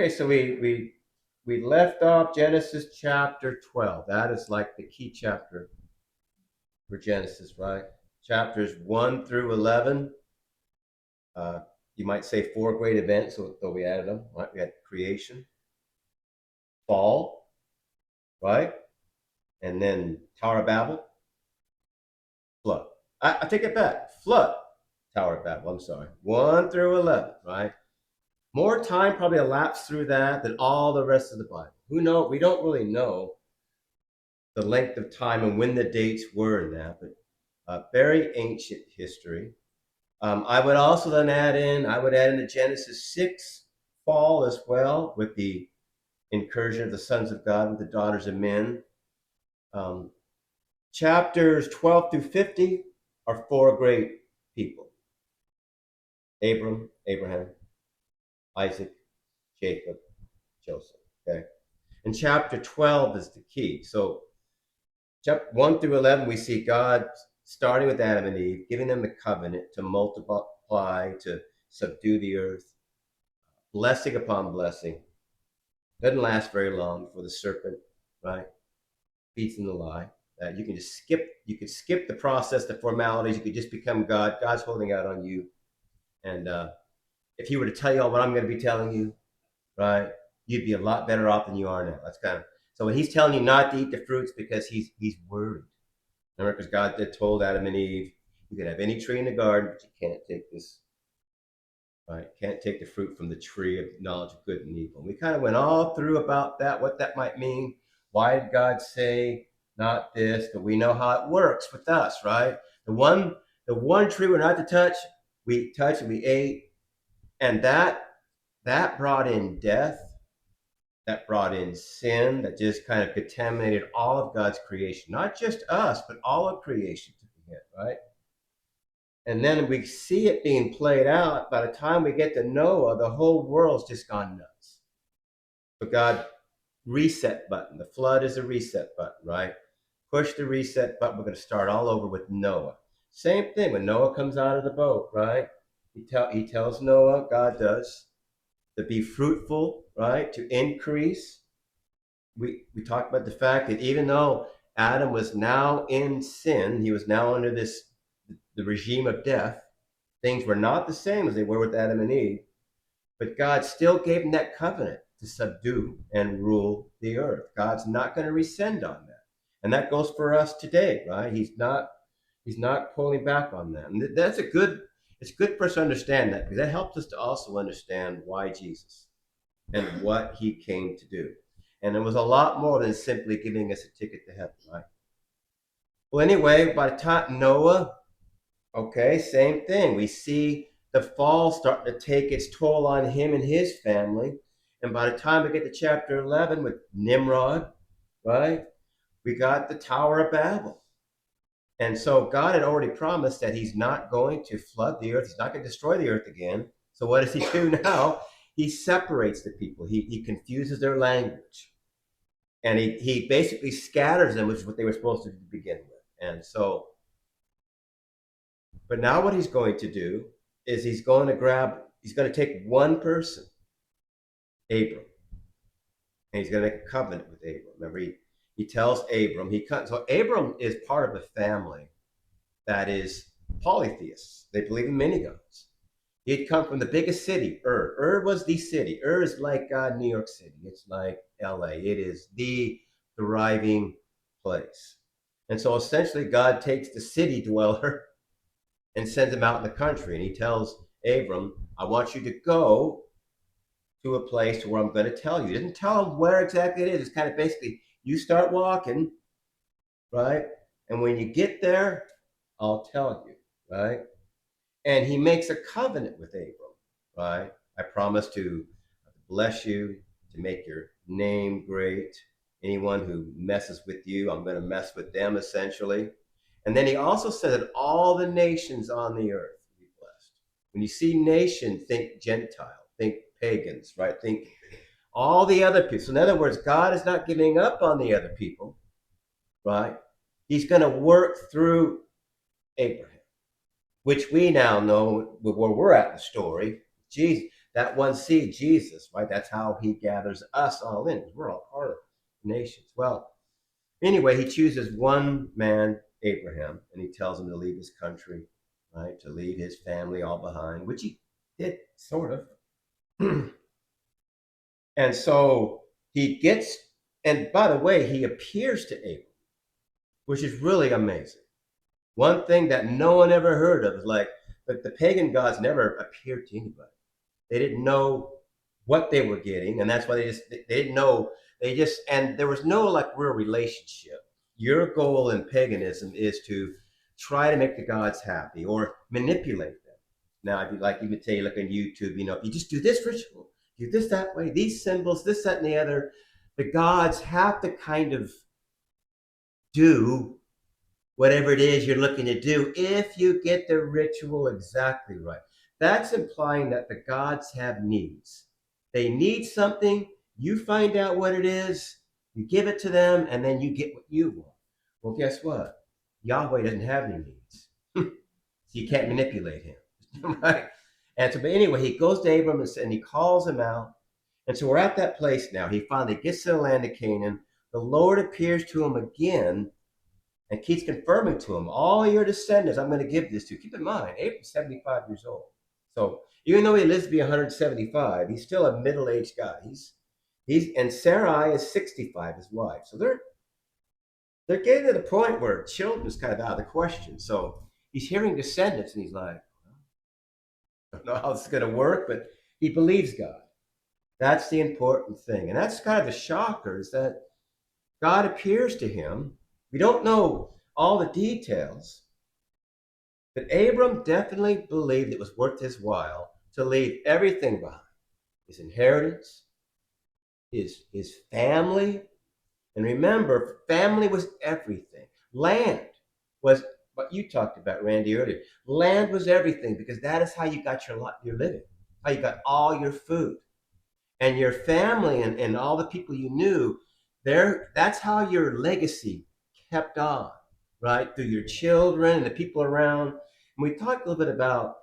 Okay, so we left off Genesis chapter 12. That is like the key chapter for Genesis, right? Chapters 1 through 11. Uh, you might say four great events, though we added them. Right? We had creation, fall, right? And then Tower of Babel, flood. I take it back. Flood, Tower of Babel. I'm sorry. 1 through 11, right? More time probably elapsed through that than all the rest of the Bible. Who knows? We don't really know the length of time and when the dates were in that, but very ancient history. I would also then add in the Genesis 6 fall as well, with the incursion of the sons of God with the daughters of men. Um, Chapters 12 through 50 are four great people: Abraham, Isaac, Jacob, Joseph. Okay. And chapter 12 is the key. So chapter 1 through 11, we see God starting with Adam and Eve, giving them the covenant to multiply, to subdue the earth, blessing upon blessing. Doesn't last very long before the serpent, right, feeds them the lie. You can just skip the process, the formalities. You could just become God. God's holding out on you. And if he were to tell you all what I'm going to be telling you, right, you'd be a lot better off than you are now. That's kind of, so when he's telling you not to eat the fruits, because he's worried. Remember, because God had told Adam and Eve, you can have any tree in the garden, but you can't take this, right? Can't take the fruit from the tree of knowledge of good and evil. And we kind of went all through about that, what that might mean. Why did God say not this? But we know how it works with us, right? The one tree we're not to touch, we touched and we ate, and that brought in death. That brought in sin, that just kind of contaminated all of God's creation, not just us, but all of creation to begin, right? And then we see it being played out. By the time we get to Noah, the whole world's just gone nuts. But God, reset button. The flood is a reset button, right? Push the reset button. We're going to start all over with Noah. Same thing when Noah comes out of the boat, right? He tells Noah, God does, to be fruitful, right? To increase. We talked about the fact that even though Adam was now in sin, he was now under the regime of death. Things were not the same as they were with Adam and Eve, but God still gave him that covenant to subdue and rule the earth. God's not going to rescind on that. And that goes for us today, right? He's not pulling back on that. And it's good for us to understand that, because that helps us to also understand why Jesus and what he came to do. And it was a lot more than simply giving us a ticket to heaven, right? Well, anyway, by the time Noah, okay, same thing. We see the fall starting to take its toll on him and his family. And by the time we get to chapter 11 with Nimrod, right, we got the Tower of Babel. And so God had already promised that he's not going to flood the earth. He's not going to destroy the earth again. So what does he do now? He separates the people. He confuses their language. And he basically scatters them, which is what they were supposed to begin with. And so, but now what he's going to do is he's going to take one person, Abram, and he's going to make a covenant with Abram. Remember, he tells Abram, so Abram is part of a family that is polytheists. They believe in many gods. He'd come from the biggest city, Ur. Ur was the city. Ur is like New York City. It's like LA. It is the thriving place. And so essentially, God takes the city dweller and sends him out in the country. And he tells Abram, I want you to go to a place where I'm going to tell you. He doesn't tell him where exactly it is. It's kind of basically, you start walking, right? And when you get there, I'll tell you, right? And he makes a covenant with Abram, right? I promise to bless you, to make your name great. Anyone who messes with you, I'm going to mess with them, essentially. And then he also said that all the nations on the earth will be blessed. When you see nation, think Gentile, think pagans, right? Think all the other people. So in other words, God is not giving up on the other people, right? He's going to work through Abraham, which we now know where we're at in the story. Jesus, that one seed, Jesus, right? That's how he gathers us all in. We're all part of nations. Well, anyway, he chooses one man, Abraham, and he tells him to leave his country, right? To leave his family all behind, which he did sort of. And so he gets, and by the way, he appears to Abram, which is really amazing. One thing that no one ever heard of is like, but the pagan gods never appeared to anybody. They didn't know what they were getting, and that's why they didn't know. They just, and there was no like real relationship. Your goal in paganism is to try to make the gods happy or manipulate them. Now, if you like, even say, look on YouTube, if you just do this ritual, do this that way, these symbols, this, that, and the other, the gods have to kind of do whatever it is you're looking to do if you get the ritual exactly right. That's implying that the gods have needs. They need something, you find out what it is, you give it to them, and then you get what you want. Well, guess what? Yahweh doesn't have any needs. So you can't manipulate him, right? And so, but anyway, he goes to Abram and he calls him out. And so we're at that place now. He finally gets to the land of Canaan. The Lord appears to him again and keeps confirming to him, all your descendants, I'm going to give this to. Keep in mind, Abram's 75 years old. So even though he lives to be 175, he's still a middle-aged guy. And Sarai is 65, his wife. So they're getting to the point where children's kind of out of the question. So he's hearing descendants, and he's like, I don't know how this is going to work, but he believes God. That's the important thing. And that's kind of the shocker, is that God appears to him. We don't know all the details, but Abram definitely believed it was worth his while to leave everything behind. His inheritance, his family. And remember, family was everything. Land was what you talked about, Randy, earlier. Land was everything because that is how you got your living, how you got all your food. And your family and all the people you knew, that's how your legacy kept on, right? Through your children and the people around. And we talked a little bit about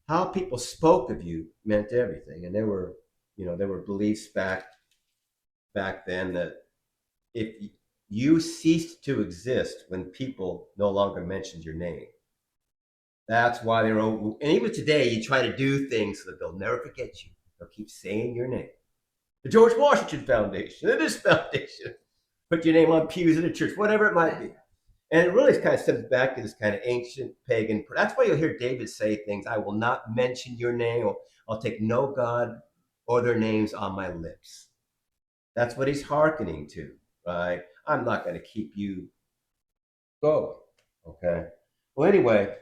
how people spoke of you meant everything. And there were beliefs back then that if you ceased to exist when people no longer mentioned your name. That's why they're and even today you try to do things so that they'll never forget you. They'll keep saying your name. The George Washington Foundation, and this foundation. Put your name on pews in a church, whatever it might be. And it really kind of stems back to this kind of ancient pagan. That's why you'll hear David say things, I will not mention your name, or I'll take no God or their names on my lips. That's what he's hearkening to, right? I'm not going to keep you going, okay? Well, anyway,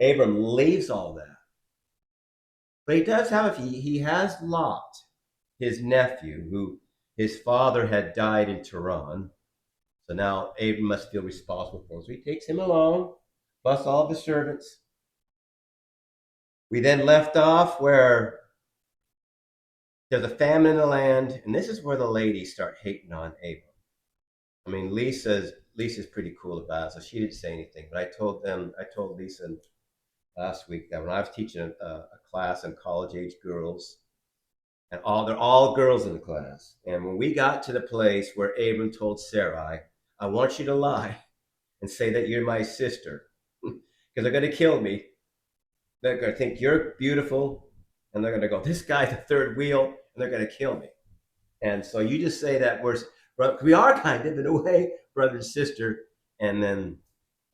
Abram leaves all that. But he does have, he has Lot, his nephew, who his father had died in Tehran. So now Abram must feel responsible for him. So he takes him along, plus all the servants. We then left off where there's a famine in the land, and this is where the ladies start hating on Abram. I mean, Lisa's pretty cool about it, so she didn't say anything. But I told Lisa last week that when I was teaching a class on college-age girls, and they're all girls in the class, and when we got to the place where Abram told Sarai, I want you to lie and say that you're my sister, because they're going to kill me. They're going to think you're beautiful, and they're going to go, this guy's the third wheel, and they're going to kill me. And so you just say that we are kind of, in a way, brother and sister, and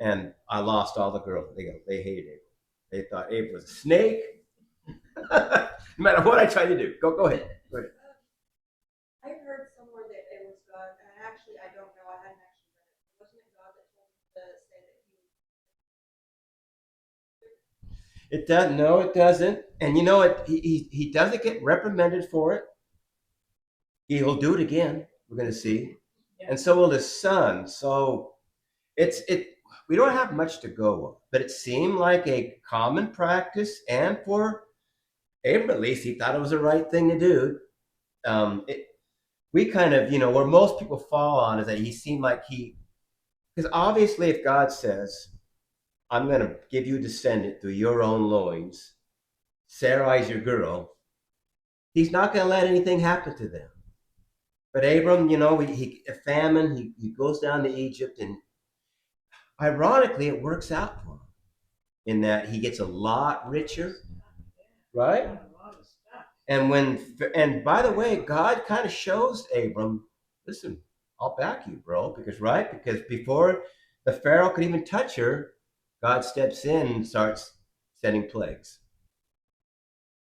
I lost all the girls. They hated Abram. They thought Abram was a snake. No matter what I tried to do. Go ahead. Go ahead. I heard somewhere that it was God, and actually I don't know. I hadn't actually read it. Wasn't it God that told him to say that he? It does. No, it doesn't. And you know what? He doesn't get reprimanded for it. He'll do it again. We're going to see, yeah. And so will his son. So we don't have much to go on, but it seemed like a common practice, and for Abram, at least, he thought it was the right thing to do. We kind of, where most people fall on is that he seemed like because obviously if God says, I'm going to give you a descendant through your own loins, Sarai's your girl, He's not going to let anything happen to them. But Abram, a famine, he goes down to Egypt, and ironically, it works out for him in that he gets a lot richer, right? And by the way, God kind of shows Abram, listen, I'll back you, bro, because before the Pharaoh could even touch her, God steps in and starts sending plagues,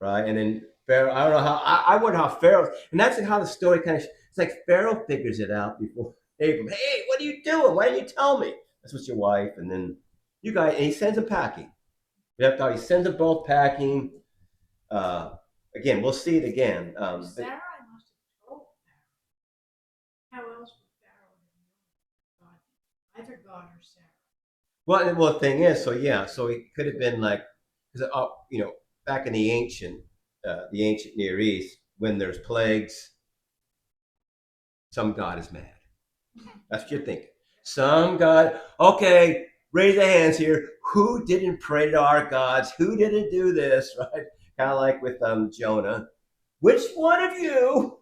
right? And then Pharaoh, I don't know how, I wonder how Pharaoh, and that's how the story kind of, it's like Pharaoh figures it out before Abram. Hey, what are you doing? Why didn't you tell me? That's what's your wife, and then you guys, and he sends them packing. He sends them both packing. Uh, Again, we'll see it again. Sarah must have told Pharaoh. How else would Pharaoh have known God? Either God or Sarah. Well, the thing is, so it could have been like, because back in the ancient Near East, when there's plagues, some god is mad. That's what you're thinking. Some god. Okay, raise the hands here. Who didn't pray to our gods? Who didn't do this? Right? Kind of like with Jonah. Which one of you?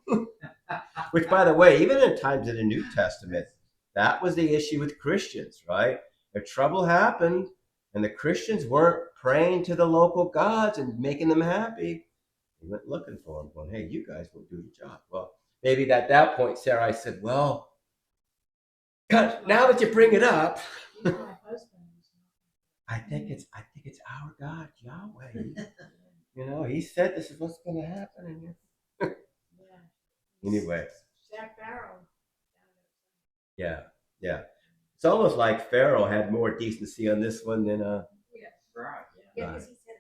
Which, by the way, even in times of the New Testament, that was the issue with Christians, right? If trouble happened and the Christians weren't praying to the local gods and making them happy, they went looking for them, going, hey, you guys will do your job. Well, maybe at that point, Sarai said, well, God, now that you bring it up, I think it's our God, Yahweh. He said this is what's going to happen. Anyway. Yeah. It's almost like Pharaoh had more decency on this one than Right. Yeah, because he said,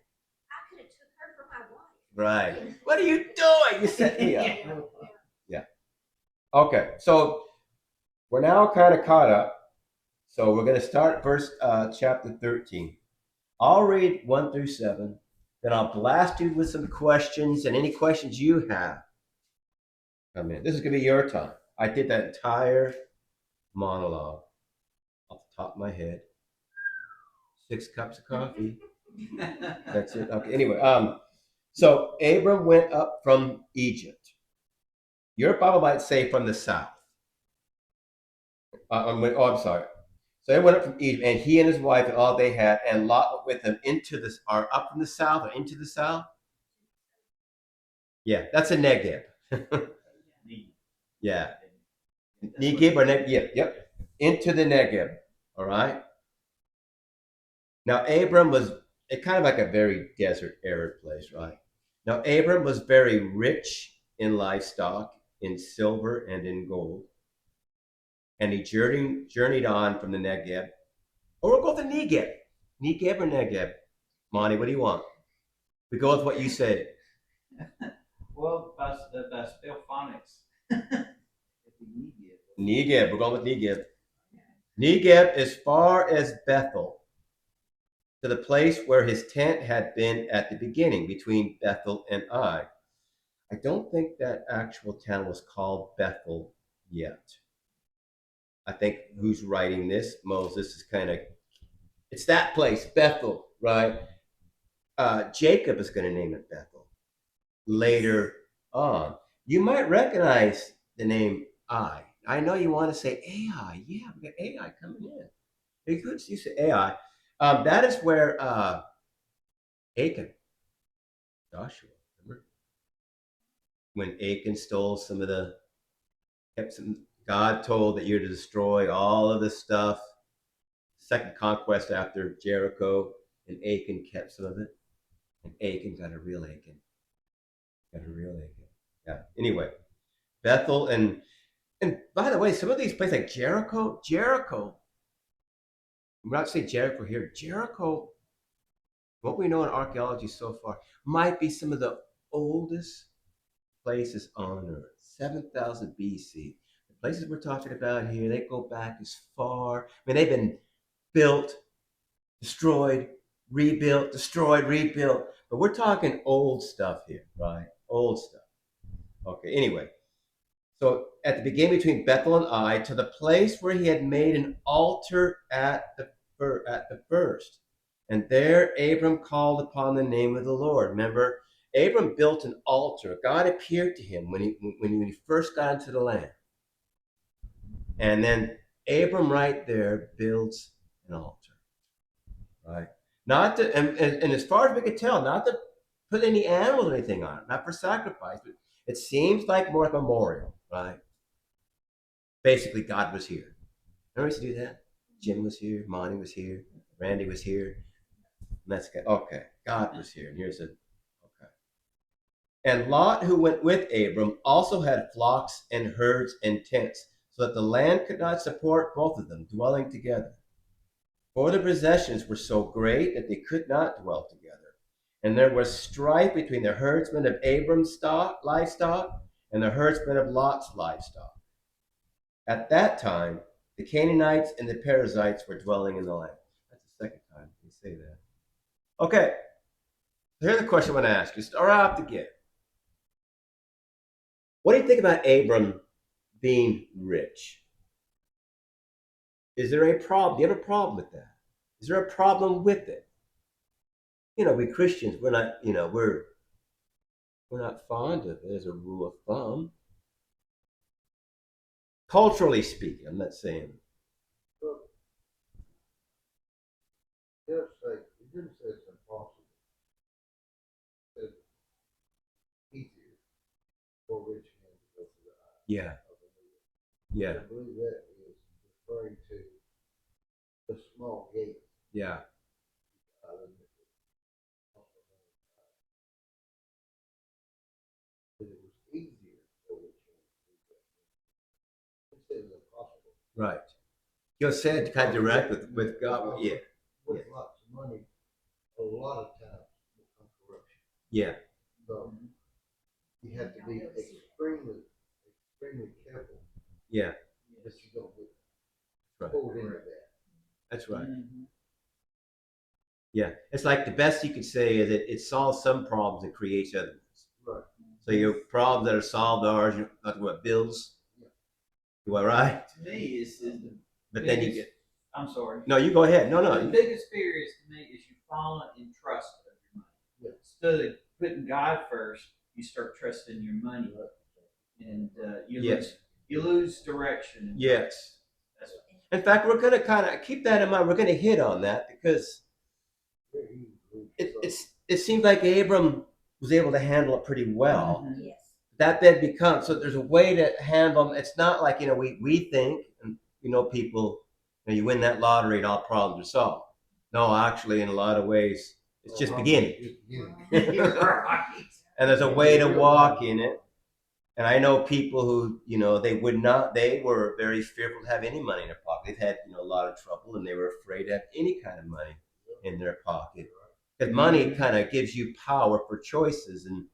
I could have took her for my wife. Right. What are you doing? You set me up. Yeah. Okay, so we're now kind of caught up. So we're going to start chapter 13. I'll read 1 through 7. Then I'll blast you with some questions, and any questions you have come in. This is going to be your time. I did that entire monologue off the top of my head. 6 cups of coffee. That's it. Okay. Anyway, so Abram went up from Egypt. Your Bible might say from the south. I'm sorry. So they went up from Egypt, and he and his wife and all they had, and Lot went with them up from the south or into the south. Yeah, that's a Negev. Yeah. Negev or Negev. Yep. Into the Negev. All right. Now, Abram was kind of like a very desert, arid place, right? Now, Abram was very rich in livestock, in silver, and in gold. And he journeyed on from the Negev. Or we'll go with the Negev. Negev or Negev? Monty, what do you want? We go with what you say. Well, that's still phonics. Negev. We're going with Negev. Negev as far as Bethel, to the place where his tent had been at the beginning, between Bethel and Ai. I don't think that actual town was called Bethel yet. I think who's writing this, Moses, is it's that place, Bethel, right? Jacob is going to name it Bethel later on. You might recognize the name Ai. I know you want to say Ai. Yeah, we got Ai coming in. It's good you say Ai. That is where Achan, Joshua, remember? When Achan stole God told that you're to destroy all of this stuff. Second conquest after Jericho, and Achan kept some of it. And Achan got a real Achan. Yeah. Anyway, Bethel and by the way, some of these places like Jericho. I'm not saying Jericho here. Jericho, what we know in archaeology so far, might be some of the oldest places on Earth. 7,000 BC. The places we're talking about here, they go back as far. I mean, they've been built, destroyed, rebuilt, destroyed, rebuilt. But we're talking old stuff here, right? Old stuff. Okay, anyway. So at the beginning between Bethel and Ai, to the place where he had made an altar at the first. And there Abram called upon the name of the Lord. Remember, Abram built an altar. God appeared to him when he first got into the land. And then Abram right there builds an altar. Right? Not to, and as far as we could tell, not to put any animals or anything on it, not for sacrifice, but it seems like more like a memorial, right? Basically, God was here. Remember we used to do that? Jim was here, Monty was here, Randy was here. And that's good. Okay, God was here. And here's a okay. And Lot, who went with Abram, also had flocks and herds and tents, so that the land could not support both of them dwelling together. For the possessions were so great that they could not dwell together. And there was strife between the herdsmen of Abram's livestock and the herdsmen of Lot's livestock. At that time, the Canaanites and the Perizzites were dwelling in the land. That's the second time we say that. Okay, here's the question I want to ask you. Start out to get. What do you think about Abram being rich? Is there a problem? Do you have a problem with that? Is there a problem with it? You know, we Christians, we're not, you know, we're not fond of it as a rule of thumb. Culturally speaking, I'm not saying. Well, it didn't say it's impossible. It said easier for rich men to go through the eye Yeah, of the needle. yeah, I believe that is referring to the small gate. yeah. That it was easier for rich men to do that. It says impossible. Right. You said kind of direct with God. Yeah, With Yeah. lots of money, a lot of times will come corruption. yeah, So you have to be extremely careful yeah. that you don't get Right. pulled into that. That's right. Mhm. Yeah, it's like the best you could say is it solves some problems and creates other ones. Right. So your problems that are solved are not what bills. Yeah. You are right. To me, is the But then you biggest- get I'm sorry. no. You go ahead. No, The no. biggest fear is to me is you falling in trust of your money. Yeah. Instead of putting God first, you start trusting your money, Right. and Yes. you lose direction. Yes. That's In fact, we're going to kind of keep that in mind. We're going to hit on that because Very easy. it seems like Abram was able to handle it pretty well. Mhm. Yes. That then becomes so. There's a way to handle them. It's not like we think and people. You win that lottery and all problems are solved. No, actually, in a lot of ways, it's just beginning. Just beginning. You're right. And there's a way to walk in it. And I know people who, they were very fearful to have any money in their pocket. They've had, a lot of trouble and they were afraid to have any kind of money in their pocket. Because money kind of gives you power for choices. And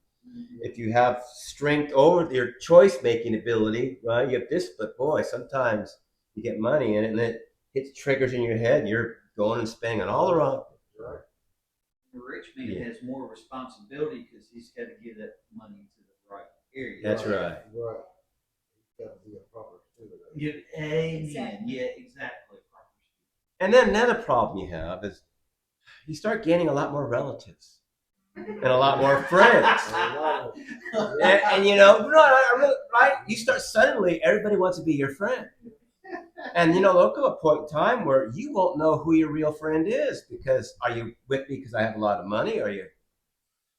if you have strength over your choice making ability, right, you have this, but boy, sometimes you get money in it and it hits triggers in your head and you're going and spending it all around. Right. The rich man Yeah. has more responsibility because he's got to give that money to the right area. That's right. Right. It's got to be a proper steward. Amen. Exactly. Yeah, exactly. And then another problem you have is you start gaining a lot more relatives and a lot more friends. And right? You start suddenly, everybody wants to be your friend. And there'll come a point in time where you won't know who your real friend is because are you with me because I have a lot of money? Are you?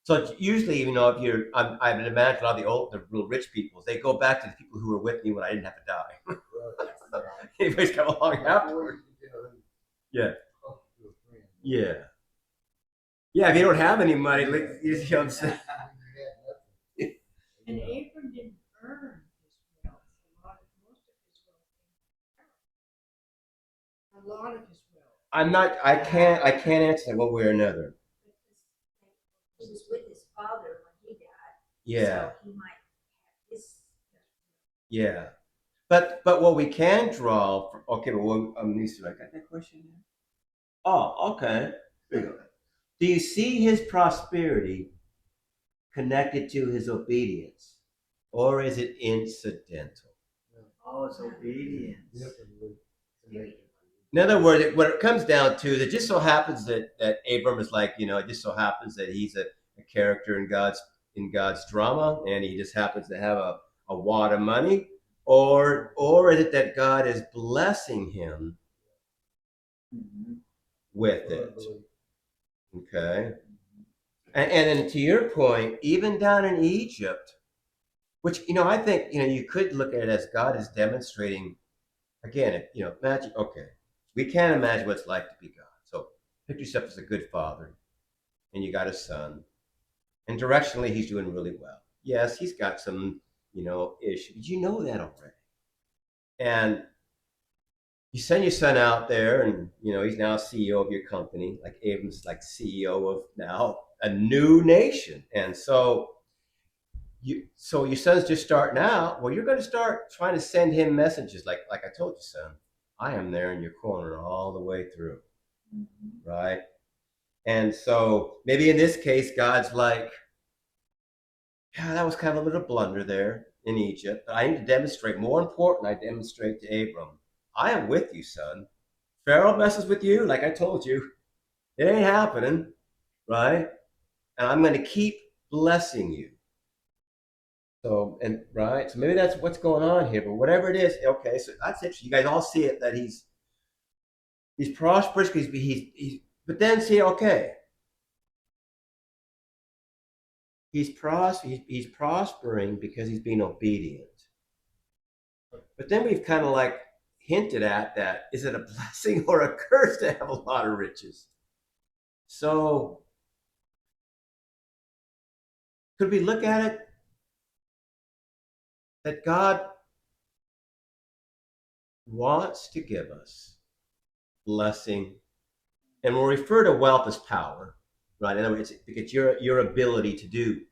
So it's usually, if you're, I would imagine a lot of the real rich people, they go back to the people who were with me when I didn't have to die. Anybody's come along afterwards. Yeah. Yeah. Yeah, if you don't have any money, you know what I'm saying? And Abram didn't earn his wealth. Most of his wealth came from a lot of his wealth. I can't answer that one way or another. He was with his father when he died. Yeah. So he might have his. Yeah. But what we can draw from, okay, well, let me see if I got that question here. Oh, okay. Here we go. Do you see his prosperity connected to his obedience, or is it incidental? Oh, it's obedience. In other words, what it comes down to is it just so happens that Abram is like, it just so happens that he's a character in God's drama, and he just happens to have a wad of money, or is it that God is blessing him with it? Okay. And then to your point, even down in Egypt, which I think you could look at it as God is demonstrating again. Imagine. Okay, we can't imagine what it's like to be God. So picture yourself as a good father, and you got a son, and directionally he's doing really well. Yes, he's got some issues. You know that already, and you send your son out there, and he's now CEO of your company. Like Abram's like CEO of now a new nation, and so your son's just starting out. Well, you're going to start trying to send him messages like I told you, son, I am there in your corner all the way through, right? And so maybe in this case, God's like, yeah, that was kind of a little blunder there in Egypt, but I need to demonstrate. More important, I demonstrate to Abram, I am with you, son. Pharaoh messes with you, like I told you, it ain't happening, right? And I'm going to keep blessing you. So maybe that's what's going on here. But whatever it is, okay. So that's interesting. You guys all see it that he's prosperous. He's but then see, okay, he's prospering because he's being obedient. But then we've kind of like hinted at that: is it a blessing or a curse to have a lot of riches? So could we look at it that God wants to give us blessing, and we'll refer to wealth as power, right? In other words, it's your ability to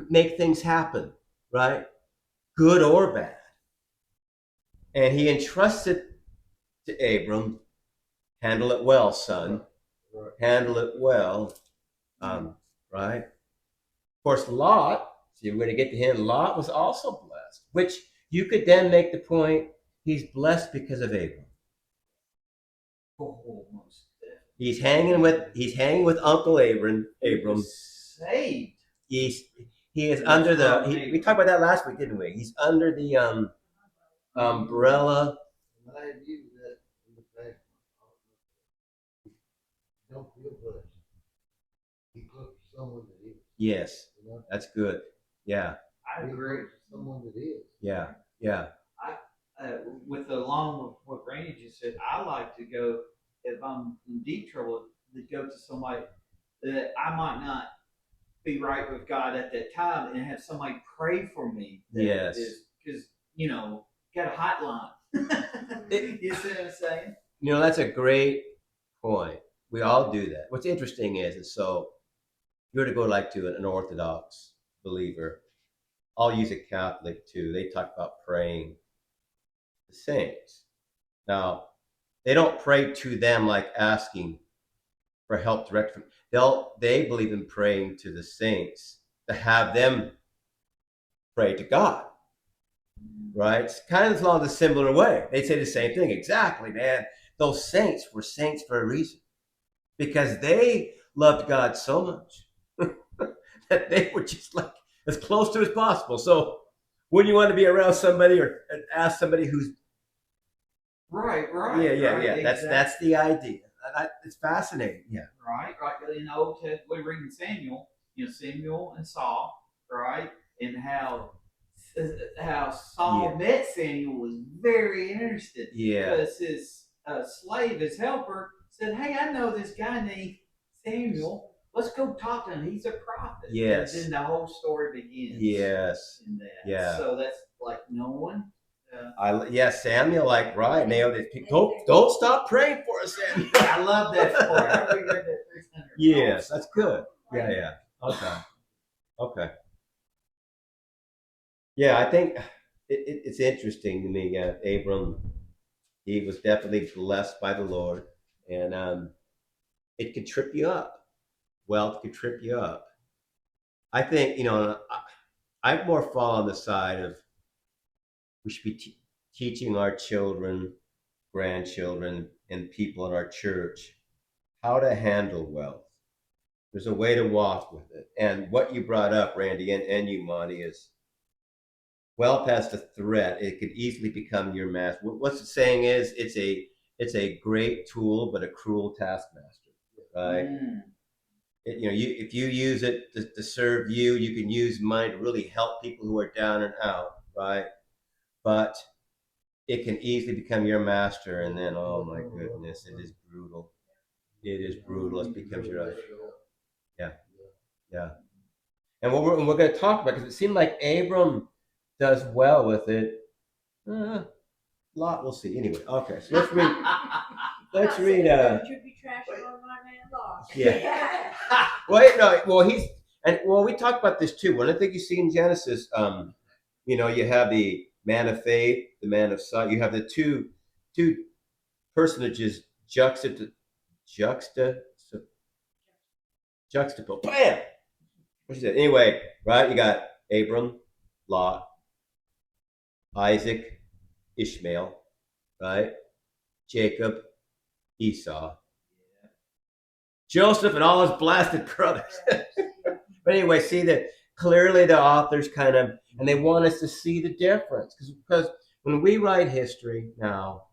make things happen, right? Good or bad. And he entrusted to Abram, handle it well, son. Right. Handle it well, right? Of course, Lot, see, we're going to get to him. Lot was also blessed, which you could then make the point he's blessed because of Abram. Almost. He's hanging with Uncle Abram. Saved. He is under we talked about that last week, didn't we? He's under the umbrella. And I have used that in the past. Don't feel blessed. He close to someone that is. Yes, that's good. Yeah, I Be agree. close to someone that is. yeah. With along with what Randy just said, I like to go if I'm in deep trouble to go to somebody that I might not be right with God at that time and have somebody pray for me. Yes. Because got a hotline. You see what I'm saying? That's a great point. We all do that. What's interesting is so you're to go like to an Orthodox believer. I'll use a Catholic too. They talk about praying the saints. Now, they don't pray to them like asking for help direct from. They believe in praying to the saints to have them pray to God. Right? It's kind of along the similar way. They say the same thing. Exactly, man. Those saints were saints for a reason. Because they loved God so much that they were just like as close to as possible. So wouldn't you want to be around somebody or ask somebody who's Right. yeah. Exactly. That's the idea. It's fascinating. Yeah. Right. In the Old Testament, we read in Samuel, Samuel and Saul, right, and how Saul met Samuel was very interested. Yeah. Because his slave, his helper, said, "Hey, I know this guy named Samuel. Let's go talk to him. He's a prophet." Yes. And then the whole story begins. Yes. In that. Yeah. So that's like no one. Samuel, like right, nailed it. Don't stop praying for us, Samuel. I love that part. I read that 300. Yes, that's good. Yeah. Okay. Yeah, I think it's interesting to me. Abram, he was definitely blessed by the Lord, and it could trip you up. Wealth could trip you up. I think I more fall on the side of we should be teaching our children, grandchildren, and people in our church how to handle wealth. There's a way to walk with it. And what you brought up, Randy, and you, Monty, is well past a threat. It could easily become your master. What's the saying is, it's a great tool, but a cruel taskmaster, right? If you use it to serve you, you can use money to really help people who are down and out, right? But it can easily become your master, and then, oh my goodness, it is brutal. It is brutal. It becomes your own. Yeah, yeah. And we're going to talk about, because it seemed like Abram does well with it. Lot, we'll see. Anyway, okay. So let's read. Let's read. Should be trashing on my man law. Yeah. Well, no. Well, we talked about this too. One of the things you see in Genesis, you have the man of faith, the man of sight. You have the two personages juxtaposed. Bam. What she said. Anyway, right? You got Abram, Lot, Isaac, Ishmael, right? Jacob, Esau, Joseph, and all his blasted brothers. But anyway, see that clearly the authors and they want us to see the difference. Because when we write history now,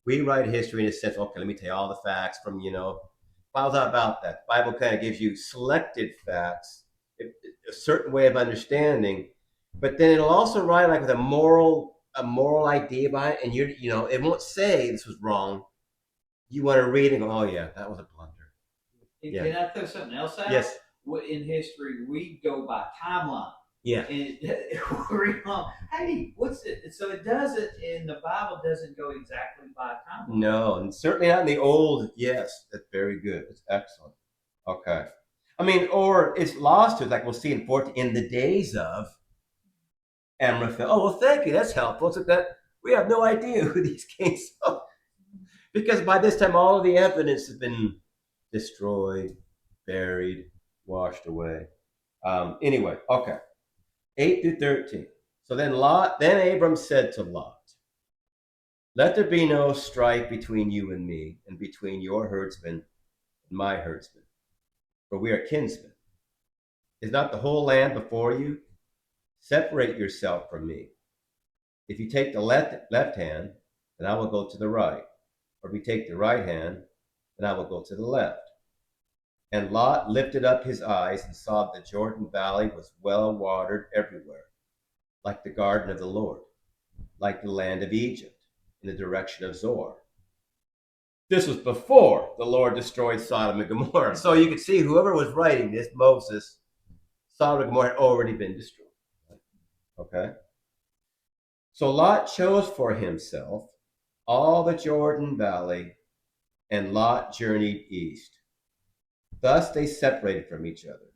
we write history in a sense, okay, let me tell you all the facts from, Bible's not about that. The Bible kind of gives you selected facts, a certain way of understanding, but then it'll also write like with a moral idea behind it, and it won't say this was wrong. You want to read and go, oh yeah, that was a blunder. Yeah. Can I throw something else out? Yes. In history, we go by timeline. Yeah. And hey, what's it? So it doesn't, and the Bible doesn't go exactly by timeline. No, and certainly not in the old. Yes, that's very good. It's excellent. Okay. I mean, or it's lost to, like we'll see in 14, in the days of Amraphel. Oh, well, thank you. That's helpful. So that we have no idea who these kings are. Because by this time, all of the evidence has been destroyed, buried, washed away. Anyway, okay. 8 through 13. So then Abram said to Lot, let there be no strife between you and me, and between your herdsmen and my herdsmen, for we are kinsmen. Is not the whole land before you? Separate yourself from me. If you take the left hand, then I will go to the right. Or if you take the right hand, then I will go to the left. And Lot lifted up his eyes and saw that the Jordan Valley was well watered everywhere, like the garden of the Lord, like the land of Egypt, in the direction of Zoar. This was before the Lord destroyed Sodom and Gomorrah. So you can see whoever was writing this, Moses, Sodom and Gomorrah had already been destroyed. Okay? So Lot chose for himself all the Jordan Valley, and Lot journeyed east. Thus they separated from each other.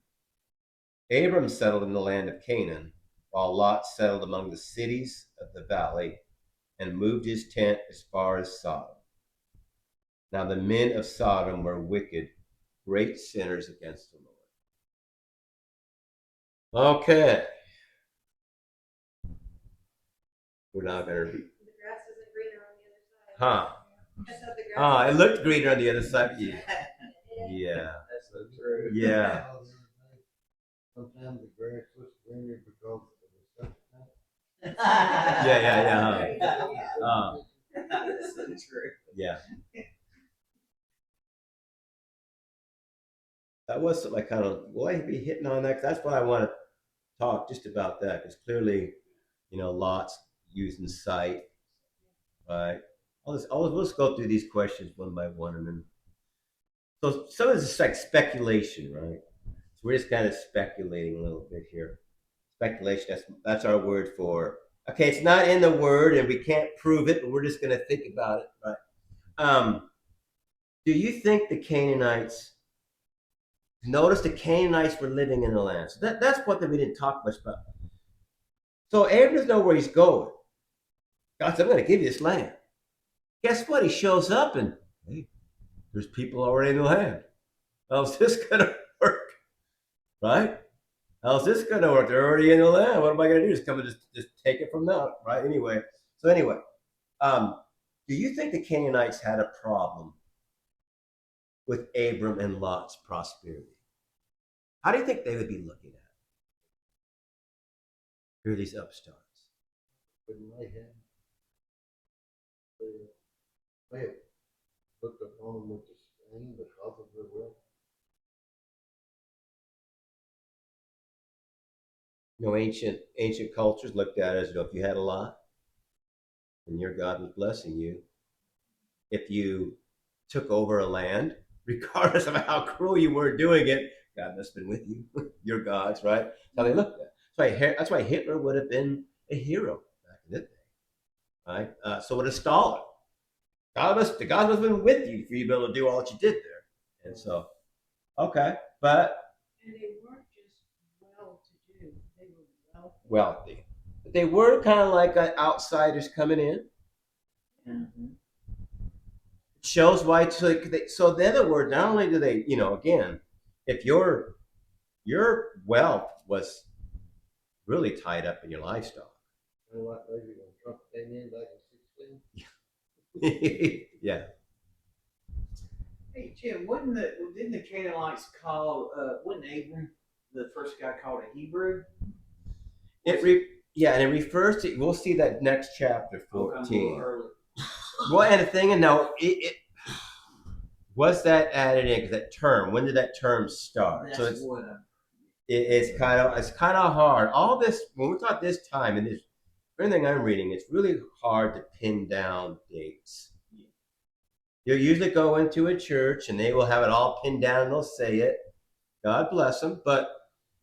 Abram settled in the land of Canaan, while Lot settled among the cities of the valley and moved his tent as far as Sodom. Now the men of Sodom were wicked, great sinners against the Lord. Okay. We're not going to read. The grass isn't greener on the other side. Huh. I said the grass It looked greener on the other side. Yeah. Yeah. That's so true. Yeah. Sometimes the grass looks greener because of the sunshine. Yeah. That's so true. Yeah. That was something I kind of, will I be hitting on that? 'Cause that's what I want to talk just about that. Because clearly, Lot's using sight, right? Let's go through these questions one by one, and then. So some of this is like speculation, right? So we're just kind of speculating a little bit here. Speculation. That's our word for. Okay, it's not in the word, and we can't prove it, but we're just going to think about it, right? Do you think the Canaanites? Notice the Canaanites were living in the land. So that's what we didn't talk much about. So Abraham doesn't know where he's going. God said, I'm going to give you this land. Guess what? He shows up and, hey, there's people already in the land. How's this going to work? Right? How's this going to work? They're already in the land. What am I going to do? Just come and just take it from them, right? Anyway. Do you think the Canaanites had a problem with Abram and Lot's prosperity? How do you think they would be looking at? Who are these upstarts? But mayhem, they may have looked upon them with disdain because of their wealth. Ancient cultures looked at it as, if you had a lot and your God was blessing you, if you took over a land, regardless of how cruel you were doing it, God must have been with you. Your gods, right? That's how they looked at it. That's why Hitler would have been a hero back in the day, right? So would have Stalin. God must have been with you for you to be able to do all that you did there. And so, okay, but And they weren't just well-to-do; they were wealthy. wealthy. But they were kind of like outsiders coming in. Mm-hmm. Shows why. So the other word, not only do they, again, if your wealth was really tied up in your livestock. Kind of like maybe when Trump came in back in 16. Yeah. Hey Jim, didn't the Canaanites wasn't Abram the first guy called a Hebrew? And it refers to. We'll see that next chapter 14. Well, and the thing, and no, it was that added in because that term. When did that term start? So it's kind of hard. All this when we talk this time and this everything I'm reading, it's really hard to pin down dates. You'll usually go into a church and they will have it all pinned down and they'll say it. God bless them, but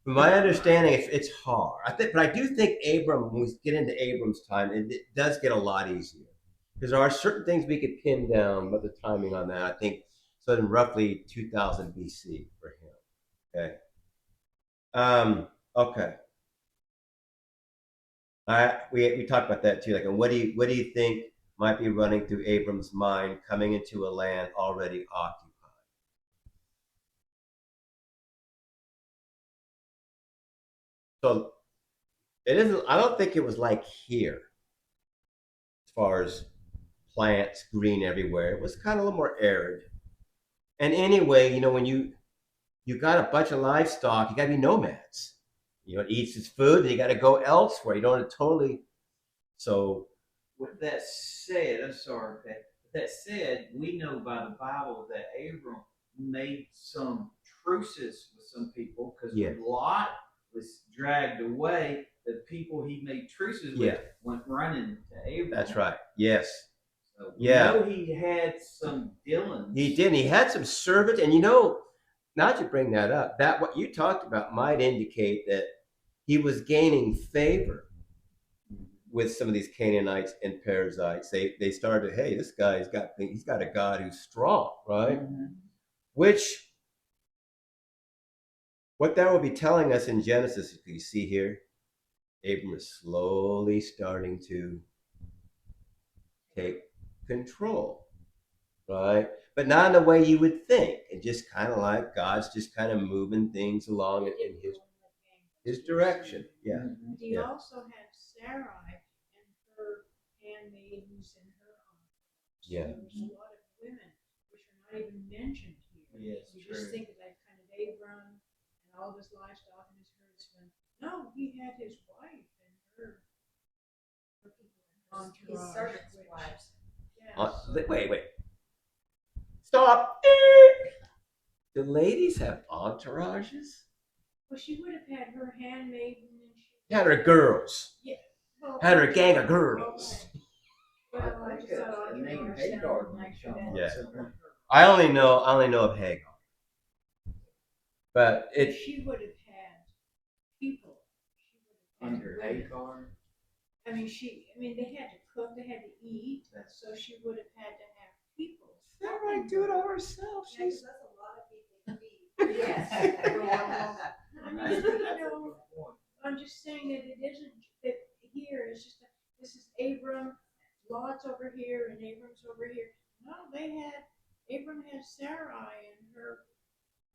from my understanding, it's hard. But I do think Abram. When we get into Abram's time, it does get a lot easier because there are certain things we could pin down, but the timing on that, I think, so in roughly 2000 BC for him. Okay. Okay. We talked about that too. Like, and what do you think might be running through Abram's mind coming into a land already occupied? So it isn't. I don't think it was like here, as far as plants, green everywhere. It was kind of a little more arid. And anyway, when you got a bunch of livestock, you got to be nomads. It eats its food, and you got to go elsewhere. You don't want to totally. So, With that said, I'm sorry, Pat. With that said, we know by the Bible that Abram made some truces with some people because when Lot was dragged away, the people he made truces with went running to Abram. That's right. Yes. So we know he had some dealings. He did. He had some servants, and not to bring that up, that what you talked about might indicate that he was gaining favor with some of these Canaanites and Perizzites. They started, hey, this guy's he's got a God who's strong, right? Mm-hmm. Which, what that will be telling us in Genesis, if you see here, Abram is slowly starting to take control, right? But not in the way you would think. And just kind of like God's just kind of moving things along in his direction. Yeah. But he also had Sarai and her handmaidens and her arms. Yeah. There was a lot of women which are not even mentioned here. Yes, you just think of that kind of Abram and all his livestock and his herdsmen. No, he had his wife and her people. His servants' wives. Yes. Wait. Stop. Do ladies have entourages? Well, she would have had her handmaiden and she had her girls. Yeah. Well, had her gang of girls. Okay. Well, I just thought the name Hagar like that. Yeah. I only know of Hagar. But she would have had people. She would have under Hagar. I mean, they had to cook, they had to eat, so she would have had to have people. Sarai do it all herself. That's a lot of people to feed. Yes. I mean, I'm just saying that it isn't that here. It's just that this is Abram, Lot's over here, and Abram's over here. No, Abram had Sarai and her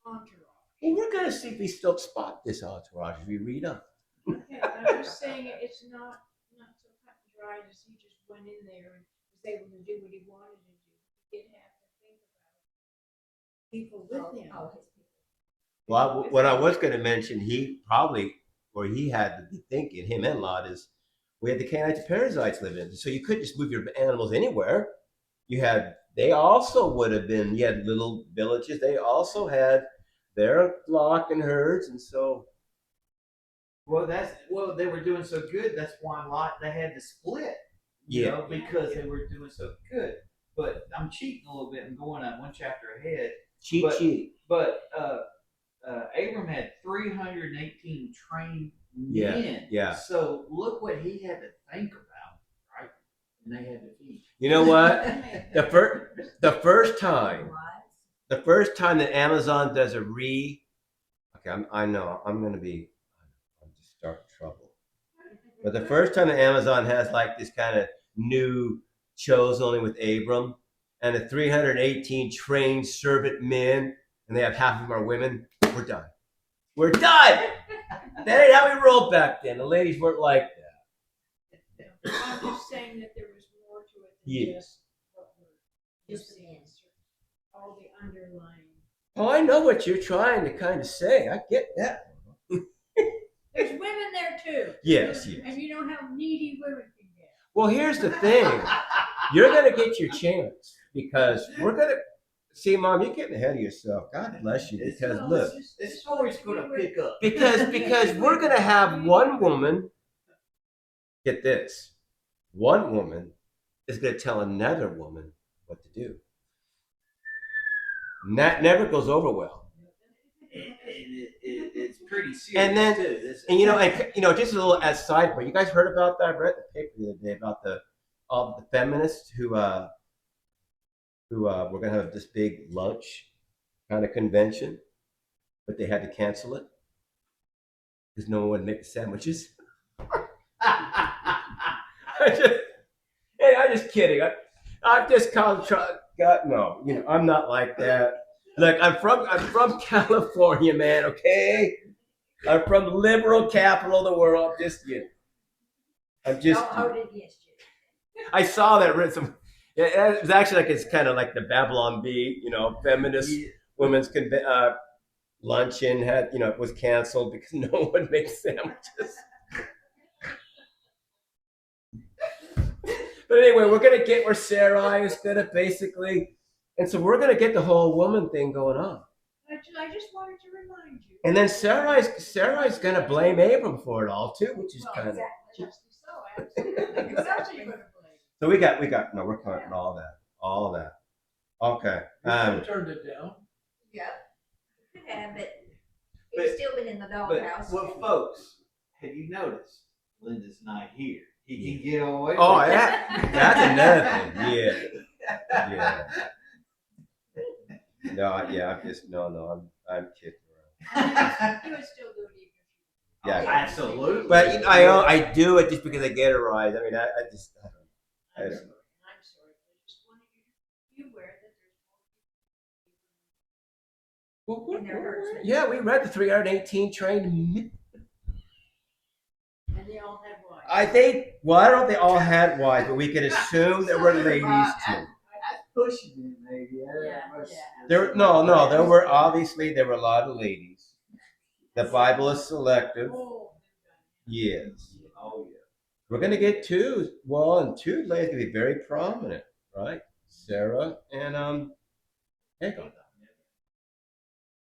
entourage. Well, we're gonna see if we still spot this entourage as we read up. Okay, I'm just saying it's not so cut and dry as he just went in there and was able to do what he wanted to do. He did have to think about people with him. Well, what I was going to mention, he probably, or he had to be thinking, him and Lot, is we had the Canaanites and Perizzites living in. So you couldn't just move your animals anywhere. They also would have been, you had little villages. They also had their flock and herds. And so, Well, they were doing so good. That's why they had to split. yeah. Because they were doing so good. But I'm cheating a little bit and going on one chapter ahead. Cheat, cheat. But Abram had 318 trained men. Yeah. So look what he had to think about, right? And they had to feed. You know what? the first time that Amazon does I know I'm just starting trouble. But the first time that Amazon has like this kind of new chose only with Abram and the 318 trained servant men, and they have half of them are women, we're done. We're done. That ain't how we rolled back then. The ladies weren't like that. I'm just saying that there was more to it than Yeah. just what we're just the answer. All the underlying. Oh, I know what you're trying to kind of say. I get that. There's women there too. Yes. And you know how needy women can get. Well, here's the thing. You're going to get your chance because we're going to see, Mom, you're getting ahead of yourself. God bless you. Because look, This story's going to pick up. because we're going to have one woman, get this, one woman is going to tell another woman what to do. And that never goes over well. It's pretty serious. And then, too. and just a little aside, but you guys heard about that? I read the paper the other day about all the feminists who were going to have this big lunch kind of convention, but they had to cancel it because no one would make the sandwiches. I'm just kidding. I'm just God, no, I'm not like that. Look, I'm from California, man. Okay, I'm from liberal capital of the world. I'm just. Don't hold it against you. I saw that written. It was actually like it's kind of like the Babylon Bee, feminist women's luncheon had, it was canceled because no one makes sandwiches. But anyway, we're gonna get where Sarai is gonna basically, and so we're gonna get the whole woman thing going on. I just wanted to remind you. And then Sarai's gonna blame Abram for it all too, which is kind of. Justly so, absolutely. Exactly gonna blame. So we got no, we're covering all that. Okay. Turned it down. Yeah. Yeah, but it's still been in the doghouse. Well, folks, have you noticed Linda's not here? He can get away. Oh, that's another thing. Yeah. No, yeah, I'm kidding around. You would still do it even. Yeah, Absolutely. but I do it just because I get a rise. I mean, I don't. I'm sorry. I just wanted you to be aware that there's And their herdsmen. Yeah, we read the 318 trained men. and they all had wives. I don't know if they all had wives, but we could assume there were ladies too. That's pushing it, maybe. There were a lot of ladies. The Bible is selective. Oh, Yes. Oh, yeah. We're going to get two. Well, and two ladies going to be very prominent, right? Sarah and Hagar.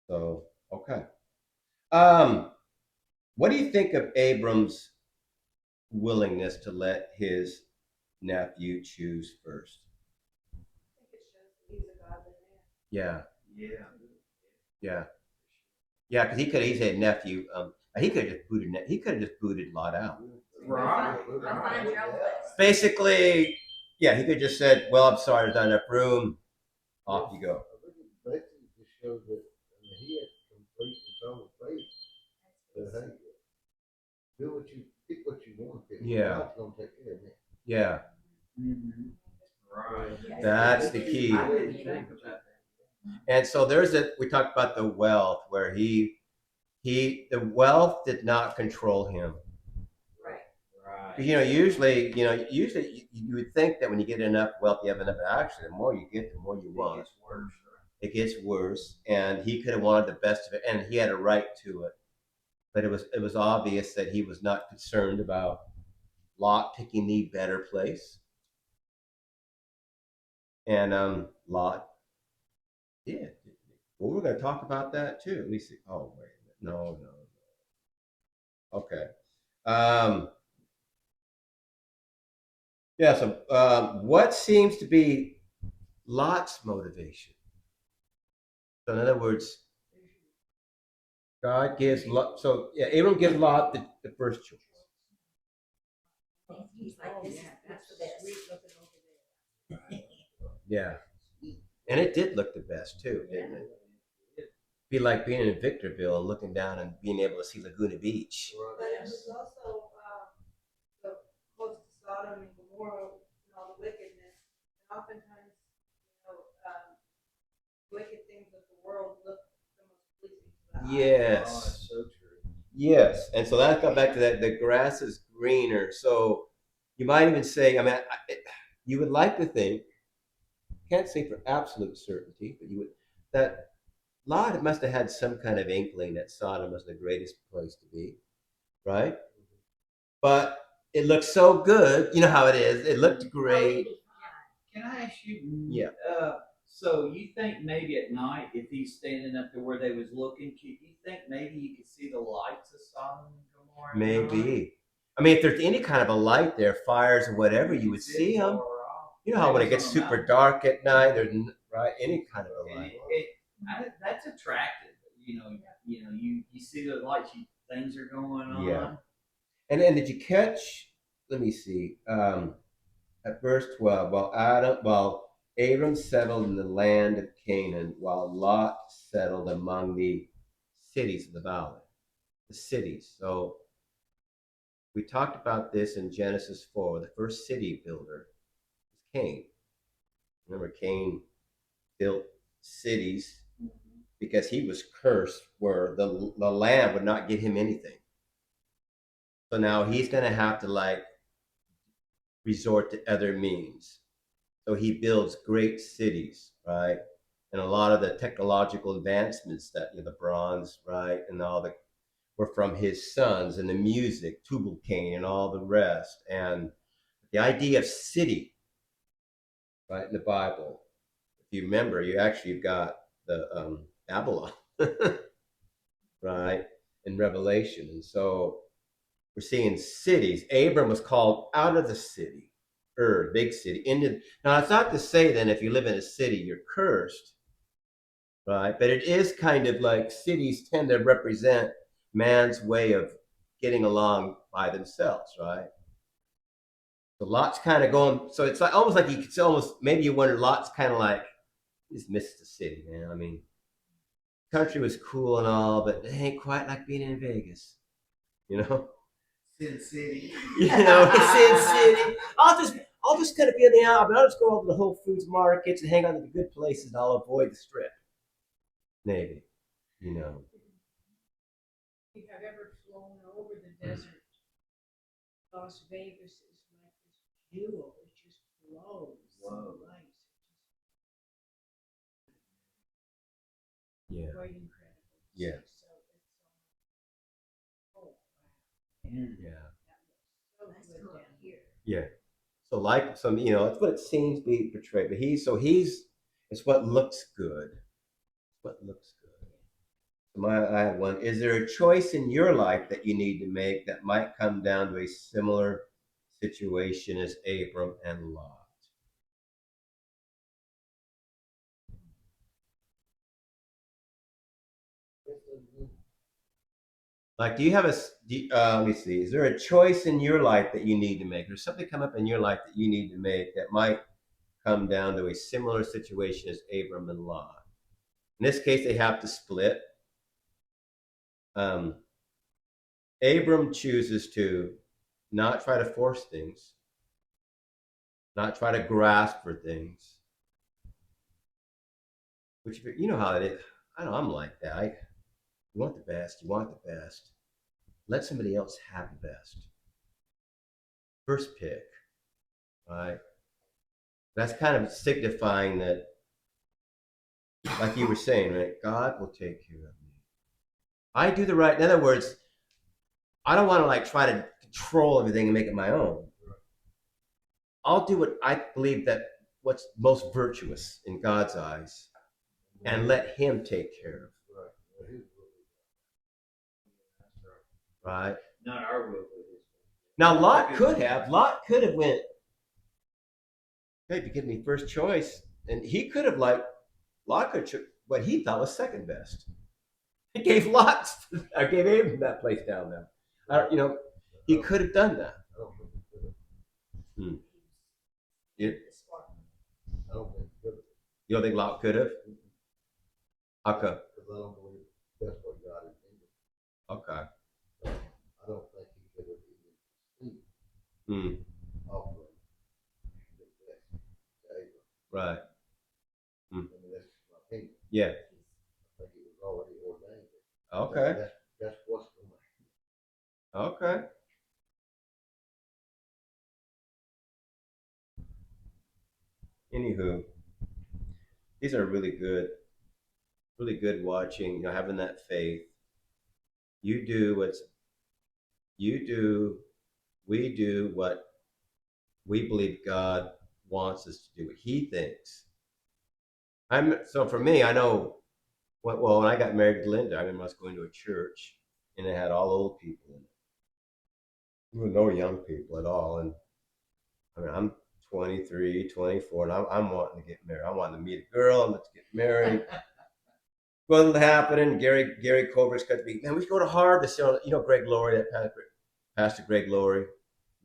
So, okay. What do you think of Abram's willingness to let his nephew choose first? I think it shows that he's a godly man. Yeah, Yeah. because he said nephew. He could have just booted Lot out. Right. Go find your own place. Basically, yeah, he could have just said, "Well, I'm sorry, there's not enough room. Off you go." I think it basically just shows that he had complete and total faith. That hey, pick what you want to pick. Yeah. God's gonna take care of me. Yeah, Mm-hmm. Right. that's the key. I didn't think about that. And so we talked about the wealth where the wealth did not control him. Right. Right. Usually you would think that when you get enough wealth, you have enough action. The more you get, the more you want. It's worse. It gets worse, and he could have wanted the best of it, and he had a right to it. But it was obvious that he was not concerned about Lot picking the better place, and Lot did. Well, we're going to talk about that too. Let me see. Oh wait a minute. No, no, no. Okay. Um, yeah. So, what seems to be Lot's motivation? So, in other words, God gives Lot. So, yeah, Abram gives Lot the first choice. He's like, this that's is the best. sweet looking over there. Yeah, and it did look the best too, didn't it? Be like being in Victorville and looking down and being able to see Laguna Beach. But it was also the close to Sodom and Gomorrah and all the wickedness. And oftentimes, wicked things of the world look the most pleasing to the eye. Yes. Oh, that's so true. Yes, and so that got back to that. The grass is greener, so you might even say. I mean, you would like to think. Can't say for absolute certainty, but you would that Lot must have had some kind of inkling that Sodom was the greatest place to be, right? But it looked so good. You know how it is. It looked great. Can I ask you? Yeah. So you think maybe at night, if he's standing up to where they was looking, you think maybe you could see the lights of Sodom and Gomorrah? Maybe. I mean, if there's any kind of a light there, fires or whatever, you would see them. You know how when it gets super dark at night, there's right any kind of a light. That's attractive. You see the lights. Things are going on. Yeah. And did you catch? Let me see. At verse 12, while Abram settled in the land of Canaan, while Lot settled among the cities of the valley. The cities. So we talked about this in Genesis 4. The first city builder was Cain. Remember, Cain built cities because he was cursed, where the land would not give him anything. So now he's going to have to resort to other means. So he builds great cities, right? And a lot of the technological advancements that the bronze, right, and all the were from his sons, and the music, Tubal Cain, and all the rest. And the idea of city, right, in the Bible, if you remember, you've got the Babylon, right, in Revelation. And so we're seeing cities. Abram was called out of the city, big city. Now, it's not to say then if you live in a city, you're cursed, right? But it is kind of like cities tend to represent man's way of getting along by themselves, right? So Lot's kind of going. So it's like almost like you could almost maybe you wonder. Lot's kind of like he's missed the city, man. I mean, country was cool and all, but it ain't quite like being in Vegas, you know. Sin City. Sin City. I'll just kind of be in the out, but I'll just go over to the Whole Foods markets and hang out at the good places, and I'll avoid the strip. Maybe, You have ever flown over the desert? Las Vegas is like this jewel. It just glows. Whoa. So nice. Yeah. Quite incredible. Yeah. So oh wow. Yeah. So That's good cool down here. Yeah. So like some, it's what it seems to be portrayed. But it's what looks good. It's what looks good. I have one. Is there a choice in your life that you need to make that might come down to a similar situation as Abram and Lot? Like, do you have let me see. Is there a choice in your life that you need to make? There's something come up in your life that you need to make that might come down to a similar situation as Abram and Lot. In this case, they have to split. Abram chooses to not try to force things, not try to grasp for things. Which you know how it is. I know I'm like that. You want the best. You want the best. Let somebody else have the best. First pick, right? That's kind of signifying that like you were saying, right? God will take care of me. I do the right. In other words, I don't want to like try to control everything and make it my own. I'll do what I believe that what's most virtuous in God's eyes, and let Him take care of. Right. Well, his will be Right. Not our will, but his. Now Lot could have. Lot could have went, hey, if you give me first choice, and he could have like Lot could have what he thought was second best. He gave Lot, I gave Abraham that place down there. You know, he could have done that. I don't think he could have. You, I don't think he could have. you don't think Lot could have? How come? Because I don't believe that's what God intended. Okay. I don't think he could have even seen Hmm. offering the best to Abraham. Right. I mean, that's just my opinion. Yeah. I think it was already ordained. Okay. That's what's going to happen. Okay. Anywho, these are really good watching, you know, having that faith. You do what's you do, we do what we believe God wants us to do, what He thinks. So for me, I know well, when I got married to Linda, I remember I was going to a church and it had all old people in it. There were no young people at all. And I mean, I'm 23, 24, and I'm wanting to get married. I'm wanting to meet a girl and let's get married. Wasn't happening. Gary Cover's got to be, man, we should go to Harvest. You know Greg Laurie, that Pastor Greg Laurie,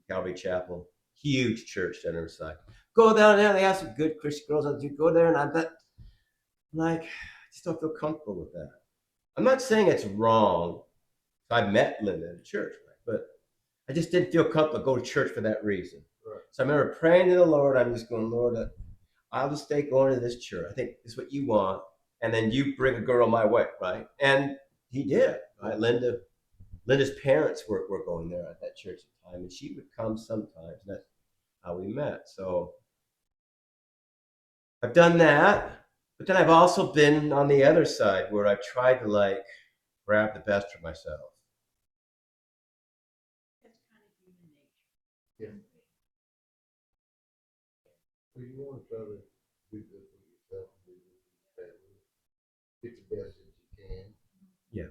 Calvary Chapel, huge church down Riverside. Go down there. They have some good Christian girls. You go there, and I'm like, I just don't feel comfortable with that. I'm not saying it's wrong. I met Linda in church, right? But I just didn't feel comfortable go to church for that reason. Right. So I remember praying to the Lord. I'm just going, Lord, I'll just stay going to this church. I think this is what you want. And then you bring a girl my way, right? And he did, right? Linda's parents were going there at that church at the time, and she would come sometimes. And that's how we met. So I've done that, but then I've also been on the other side where I've tried to like grab the best for myself. That's kind of human nature. So you want to try to do good for yourself, do good for your family, get the best that you can. Yeah.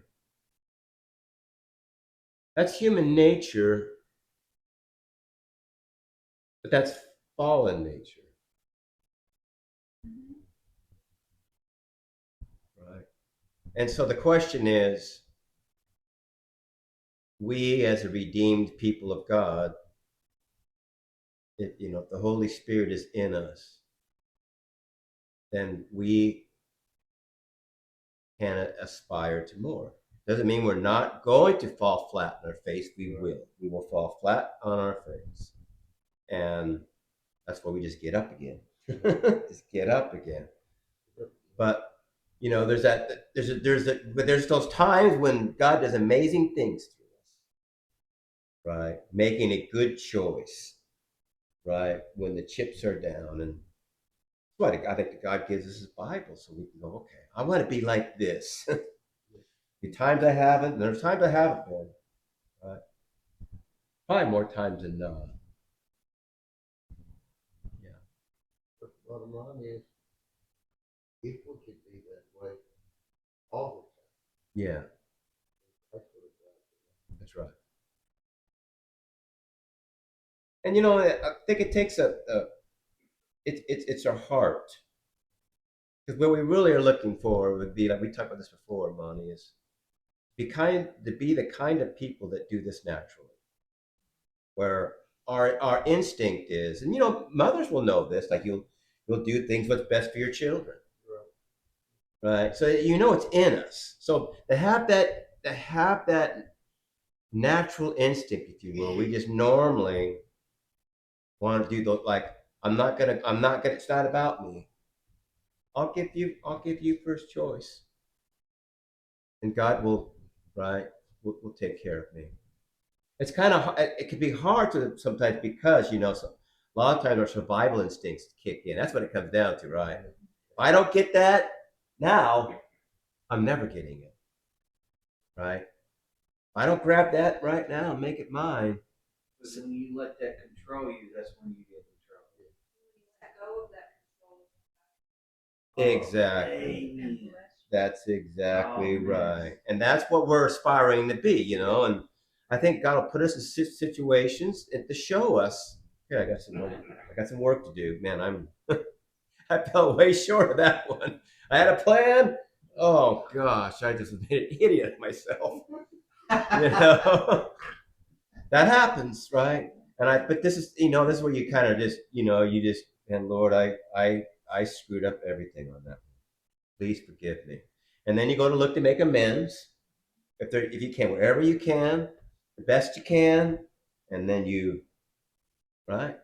That's human nature, but that's fallen nature. Right. And so the question is, we as a redeemed people of God, if the Holy Spirit is in us, then we can aspire to more. Doesn't mean we're not going to fall flat on our face. We will. We will fall flat on our face. And that's why we just get up again. Just get up again. But there's those times when God does amazing things through us. Right? Making a good choice. Right? When the chips are down. And what I think that God gives us His Bible so we can go, okay, I want to be like this. The times I haven't, there's times I haven't been. Right? Probably more times than not. Yeah. But the bottom line is, people can be that way all the time. Yeah. That's what it's like. That's right. And I think it takes it's our heart. Because what we really are looking for would be, like we talked about this before, Monty, is be the kind of people that do this naturally. Where our instinct is, and mothers will know this, like you'll do things what's best for your children. Right? So it's in us. So to have that natural instinct, if you will, we just normally want to do those, like I'm not gonna it's not about me. I'll give you first choice. And God will take care of me. It's kind of, it can be hard to sometimes because a lot of times our survival instincts kick in. That's what it comes down to, right? If I don't get that, Now, I'm never getting it, right? If I don't grab that right now and make it mine. Because when you let that control you, that's when you get in trouble. Let go of that control. Exactly. Amen. That's exactly Oh, man. right. And that's what we're aspiring to be, you know. And I think God will put us in situations to show us. Okay, I got some work to do, man. I fell way short of that one. I had a plan. Oh gosh, I just made an idiot of myself. You know, that happens, right? But this is, this is where you kind of just, and Lord, I screwed up everything on that. Please forgive me. And then you go to look to make amends, if you can, wherever you can, the best you can, and then you, right,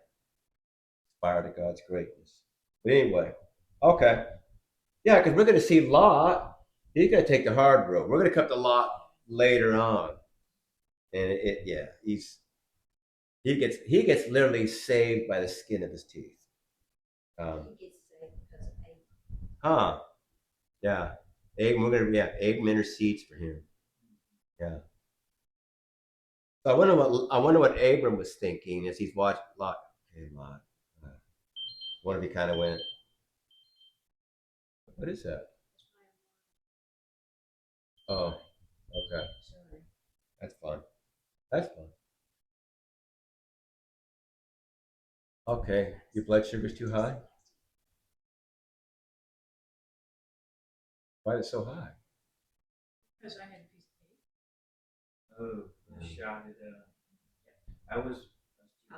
aspire to God's greatness. But anyway, okay, yeah, because we're going to see Lot. He's going to take the hard road. We're going to come to Lot later on, and yeah, he gets literally saved by the skin of his teeth. He gets saved because of Abel. Huh? Yeah, Abram intercedes for him. Yeah. So I wonder what Abram was thinking as he's watching Lot. Okay, Lot. What if he kind of went? What is that? Oh, okay. Sorry. That's fun. That's fun. Okay, your blood sugar's too high. Why is it so high? Because I had a piece of cake. Oh, I shot it up. I was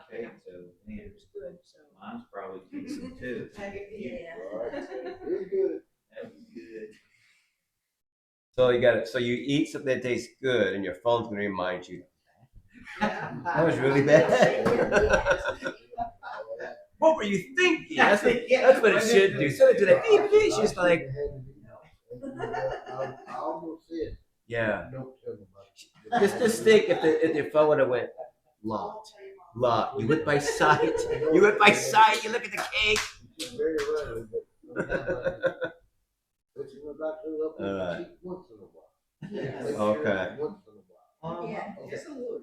cake, so man, It was good, so. mine's probably decent too. Yeah. All right, it's good. That'd be good. So you got it. So you eat something that tastes good, and your phone's going to remind you. That was really bad. What were you thinking? That's what it should do. So to the beep, it's just like, I almost said, yeah. don't tell them about it. Just think if the phone would have went, Lot. You went by sight. You went by sight. You look at the cake. It's very rarely, but sometimes I just go back to the Alright. cheek once in a while. Yes. Okay. Once in a while. Yeah. Just a little.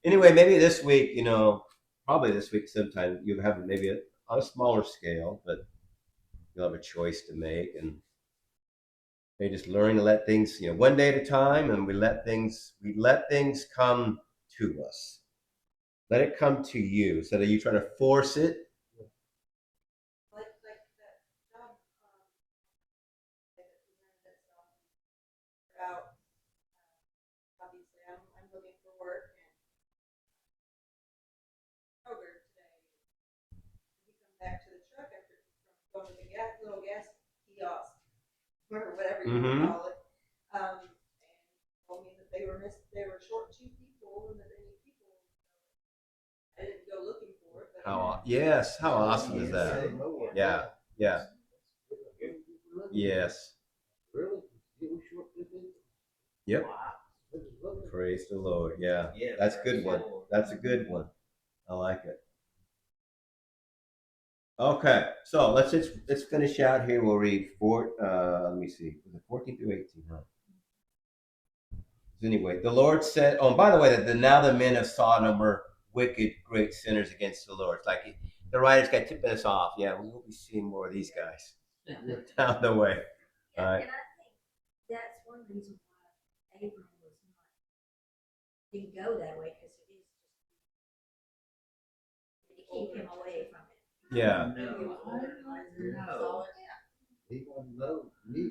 Anyway, maybe this week, probably this week sometime, you'll have maybe on a smaller scale, but you'll have a choice to make, and maybe just learning to let things, one day at a time, and we let things come to us. Let it come to you, instead of you trying to force it. Like that job, that presented itself about, obviously I'm looking for work and Kroger today. We come back to the truck after from going to the little gas kiosk or whatever you Mhm. call it. And told me that they were short 2 people and that they need people. I didn't go looking for it, but Yes, how awesome is that? Yeah, yeah, yes. Really? You were short this week? Yep. Wow. This is lovely. Praise the Lord. Yeah, Yeah, that's a praise good the one. Lord. That's a good one. I like it. Okay, so let's finish out here. We'll read let me see, was it 14 through 18, huh? So anyway, the Lord said, oh, and by the way, that now the men of Sodom were wicked, great sinners against the Lord. It's like the writers got tipping us off. Yeah, we will be seeing more of these guys down the way. Yeah, All right. and I think that's one reason why Abram didn't go that way, because it is just to keep him away from it. Yeah. No. So, He wanted to know me.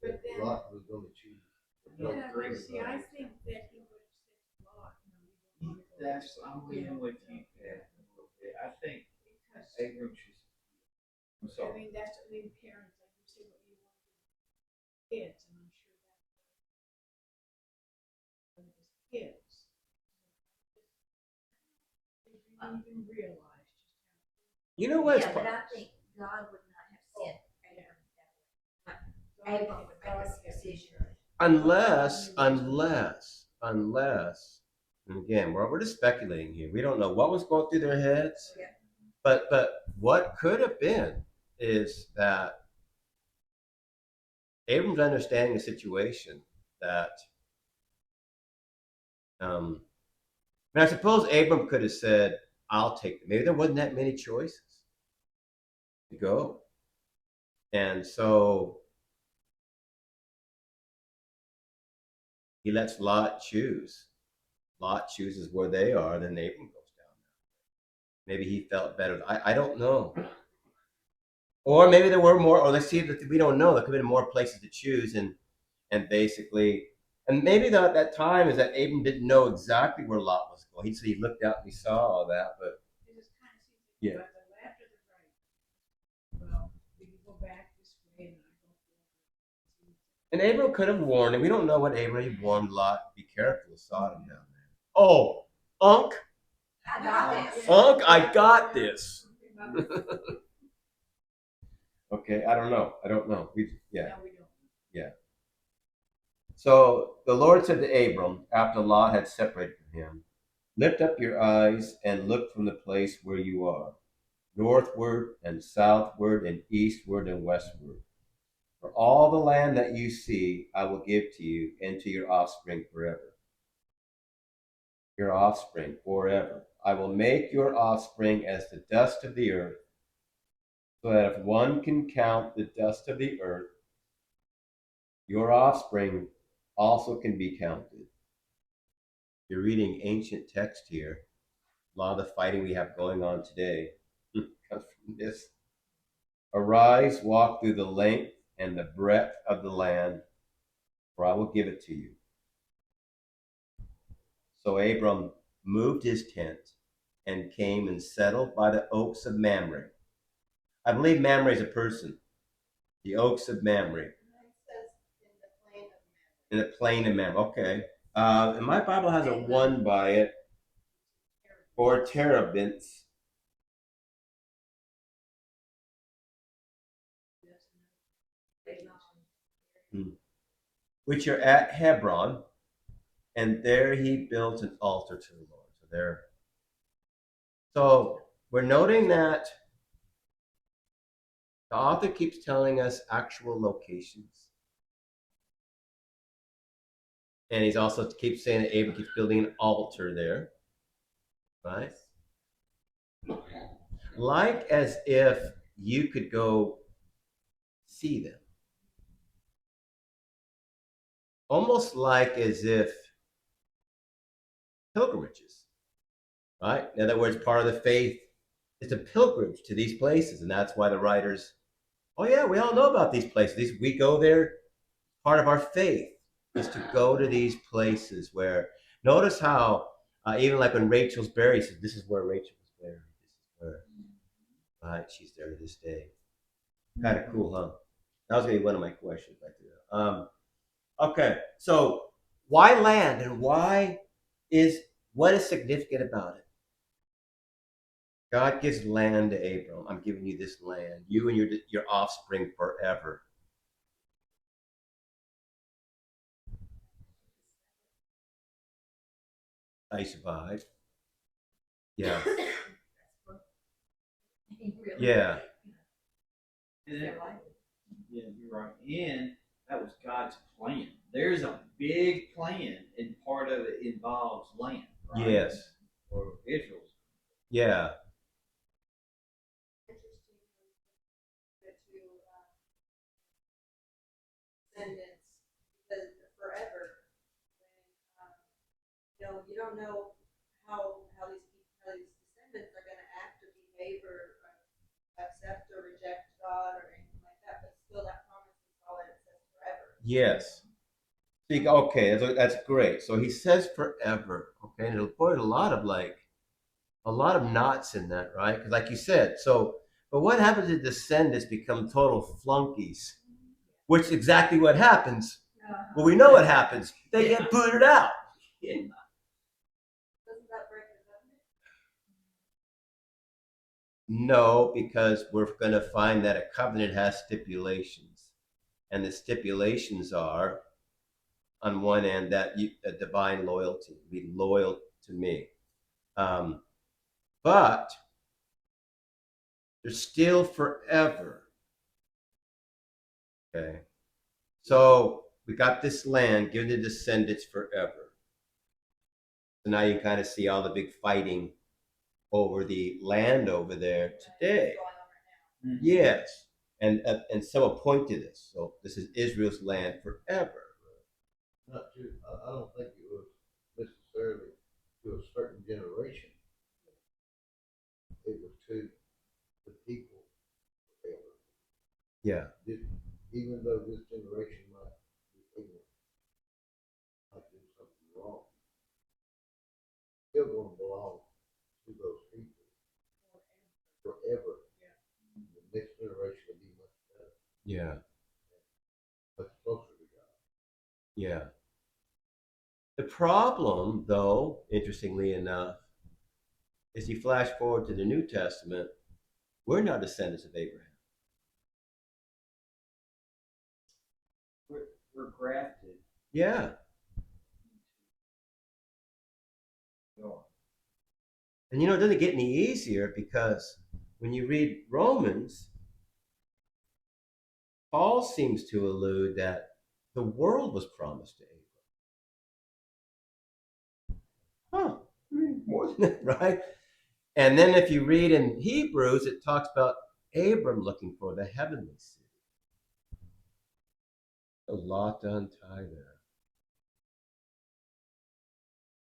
But then- Lot was gonna choose. Yeah, but see, I think that he would have said to Lot, no, we don't want to go. That's I'm leaning with you, Pat, a little bit. I think Because, Abram should. I'm I sorry. mean, that's, parents, like you say, what you want to do. Kids, and I'm sure that's one of his kids. They didn't even realize just how. You know what's yeah, but I think God would not have sent Abram that way. Abram would make this decision. unless, and again, we're just speculating here. We don't know what was going through their heads. Yeah. But what could have been is that Abram's understanding the situation that, I suppose Abram could have said, I'll take them. Maybe there wasn't that many choices to go. And so he lets Lot choose. Lot chooses where they are, then Abram goes down. Maybe he felt better. I don't know. Or maybe there were more, or let's see, that we don't know. There could have been more places to choose, and basically, and maybe that time is that Abram didn't know exactly where Lot was going. He looked out and he saw all that, but It just kind of seems like Yeah. you got the left or the right. Well, we can go back this way and I go forward. and Abram could have warned him. We don't know what Abram he warned Lot. Be careful of Sodom down there. Oh, Unc, I got this. Unc, I got this. Okay, I don't know. Yeah. No, we don't. So the Lord said to Abram, after Lot had separated from him, lift up your eyes and look from the place where you are, northward and southward and eastward and westward. For all the land that you see, I will give to you and to your offspring forever. Your offspring forever. I will make your offspring as the dust of the earth, so that if one can count the dust of the earth, your offspring also can be counted. You're reading ancient text here. A lot of the fighting we have going on today comes from this. Arise, walk through the length and the breadth of the land, for I will give it to you. So Abram moved his tent and came and settled by the oaks of Mamre. I believe Mamre is a person. The oaks of Mamre. Mine says In the plain of Mamre. Okay. And my Bible has a 1 by it. Or terebinths. Which are at Hebron, and there he built an altar to the Lord. So we're noting that the author keeps telling us actual locations. And he's also keeps saying that Abram keeps building an altar there. Right? Like as if you could go see them. Almost like as if pilgrimages. Right? In other words, part of the faith is a pilgrimage to these places. And that's why the writers, oh yeah, we all know about these places. We go there. Part of our faith is to go to these places where, notice how, even like when Rachel's buried, he said, this is where Rachel was buried. This is where, right, she's there to this day. Kind of cool, huh? That was going to be one of my questions right there. Okay, so why land and what is significant about it? God gives land to Abram. I'm giving you this land, you and your offspring forever. I survived. Yeah. Yeah. Yeah, you're right. And that was God's plan. There's a big plan, and part of it involves land, right? Yes. For Israel's. Yeah. interesting to descendants because forever when you don't know how these descendants are going to act or behave or accept or reject God or anything like that, but still that promise is all that it says forever. Yes. Okay, that's great. So he says forever. Okay, and it'll put a lot of knots in that, right? Because like you said, but what happens if descendants become total flunkies? Which is exactly what happens. Well, we know what happens. They get booted out. Doesn't that break the covenant? No, because we're going to find that a covenant has stipulations. And the stipulations are, on one end, that a divine loyalty, be loyal to me. But there's still forever. Okay. So we got this land given to descendants forever. So now you kind of see all the big fighting over the land over there today. Yes, and someone pointed to this. So this is Israel's land forever. Not to, I don't think it was necessarily to a certain generation. It was to the people forever. Yeah, Even though this generation might be ignorant, might do something wrong, still going to belong to those people forever. The next generation will be much better, yeah, much closer to God. yeah. The problem, though, interestingly enough, is you flash forward to the New Testament, we're not descendants of Abraham. We're grafted. Yeah. And it doesn't get any easier because when you read Romans, Paul seems to allude that the world was promised to Abraham. More than that, right? And then if you read in Hebrews, it talks about Abram looking for the heavenly city. A lot to untie there.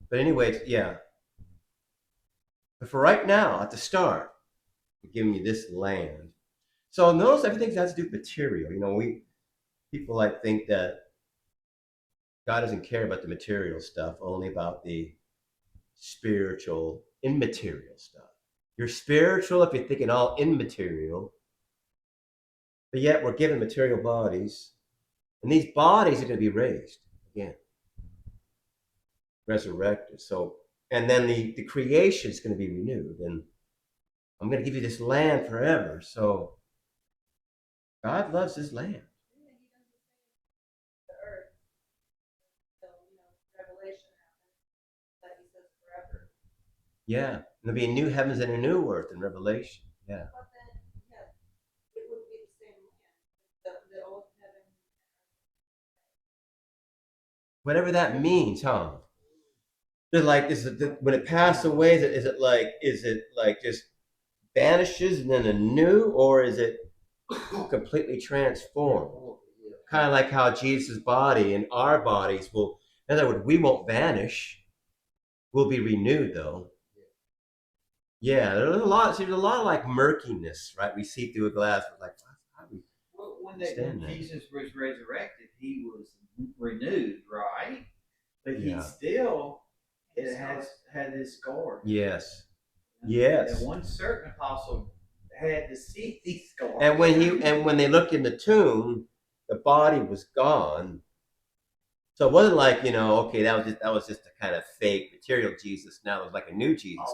But anyways, yeah. But for right now, at the start, we're giving you this land. So notice everything has to do with material. People like think that God doesn't care about the material stuff, only about the spiritual, immaterial stuff. You're spiritual if you're thinking all immaterial, but yet we're given material bodies, and these bodies are going to be raised again, resurrected. So, and then the creation is going to be renewed, and I'm going to give you this land forever. So, God loves His land. The earth. So, Revelation happens that he says forever. Yeah, there'll be a new heavens and a new earth in Revelation. Yeah. But then, it would be the same land. The old heaven. Whatever that means, huh? They're like, when it passes away, is it like just vanishes and then a new, or is it completely transformed? Kind of like how Jesus' body and our bodies will, in other words, we won't vanish. We'll be renewed, though. Yeah, there's a lot of like murkiness, right? We see through a glass, we're like, how do we When Jesus was resurrected, he was renewed, right? But he still had his scars. Yes. Yes. And one certain apostle had to see these scars. And when they looked in the tomb, the body was gone. So it wasn't like, okay, that was just a kind of fake material Jesus. Now it was like a new Jesus.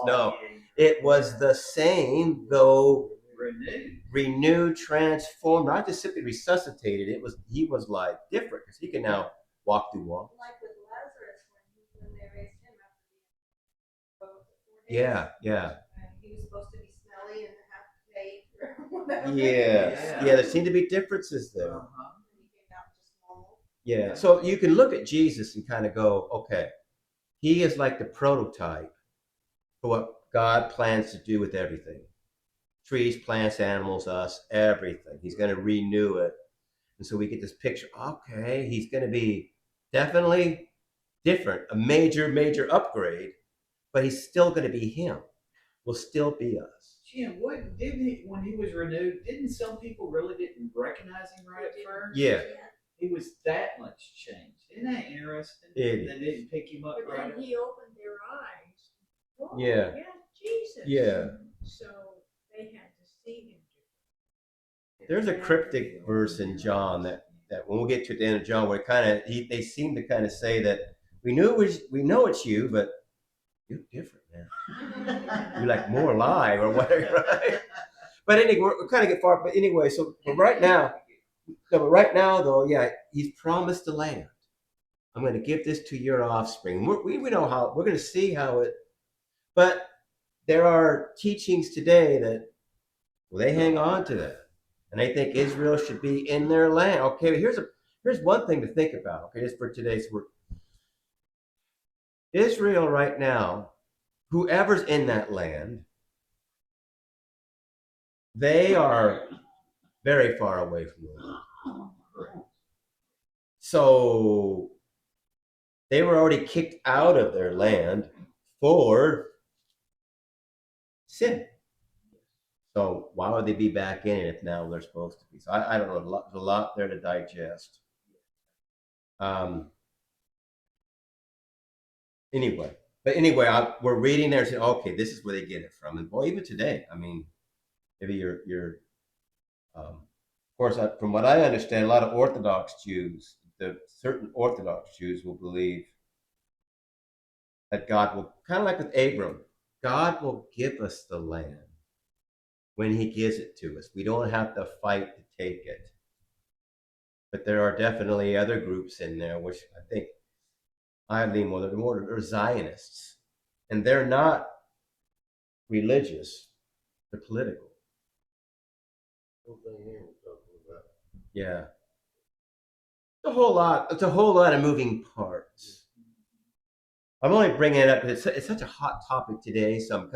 It was the same, though renewed, transformed, not just simply resuscitated. He was like different because he can now walk through walls. Like with Lazarus when they raised him after 4 days. Yeah. He was supposed to be smelly and half decayed or whatever. Yeah, there seem to be differences there. And he came out just normal. Yeah, so you can look at Jesus and kind of go, okay, he is like the prototype for what God plans to do with everything. Trees, plants, animals, us, everything. He's going to renew it. And so we get this picture, okay, he's going to be definitely different, a major, major upgrade, but he's still going to be him. Will still be us. Jim, when he was renewed, didn't some people really didn't recognize him right at first? Yeah. He was that much changed. Isn't that interesting? They didn't pick him up But right. then he opened their eyes. Whoa, Yeah. Jesus. Yeah. So they had to see him. There's a cryptic verse in John that when we get to the end of John, where they seem to kind of say that we know it's you, but you're different, man. You're like more alive or whatever, right? But anyway, we're kind of get far. But anyway, but right now, though, yeah, he's promised the land. I'm going to give this to your offspring. We know how we're going to see how it. But there are teachings today that they hang on to that, and they think Israel should be in their land. Okay, but here's here's one thing to think about, okay, just for today's work. Israel right now, whoever's in that land, they are very far away from the Lord. So they were already kicked out of their land for sin. So why would they be back in it if now they're supposed to be? So I don't know. There's a lot there to digest. Anyway, we're reading there and saying, okay, this is where they get it from. And boy, even today, I mean, maybe of course, from what I understand, a lot of Orthodox Jews, certain Orthodox Jews will believe that God will, kind of like with Abram, God will give us the land when he gives it to us. We don't have to fight to take it. But there are definitely other groups in there, which I think I lean more they're Zionists. And they're not religious, they're political. Yeah. It's a whole lot of moving parts. I'm only bringing it up because it's such a hot topic today. So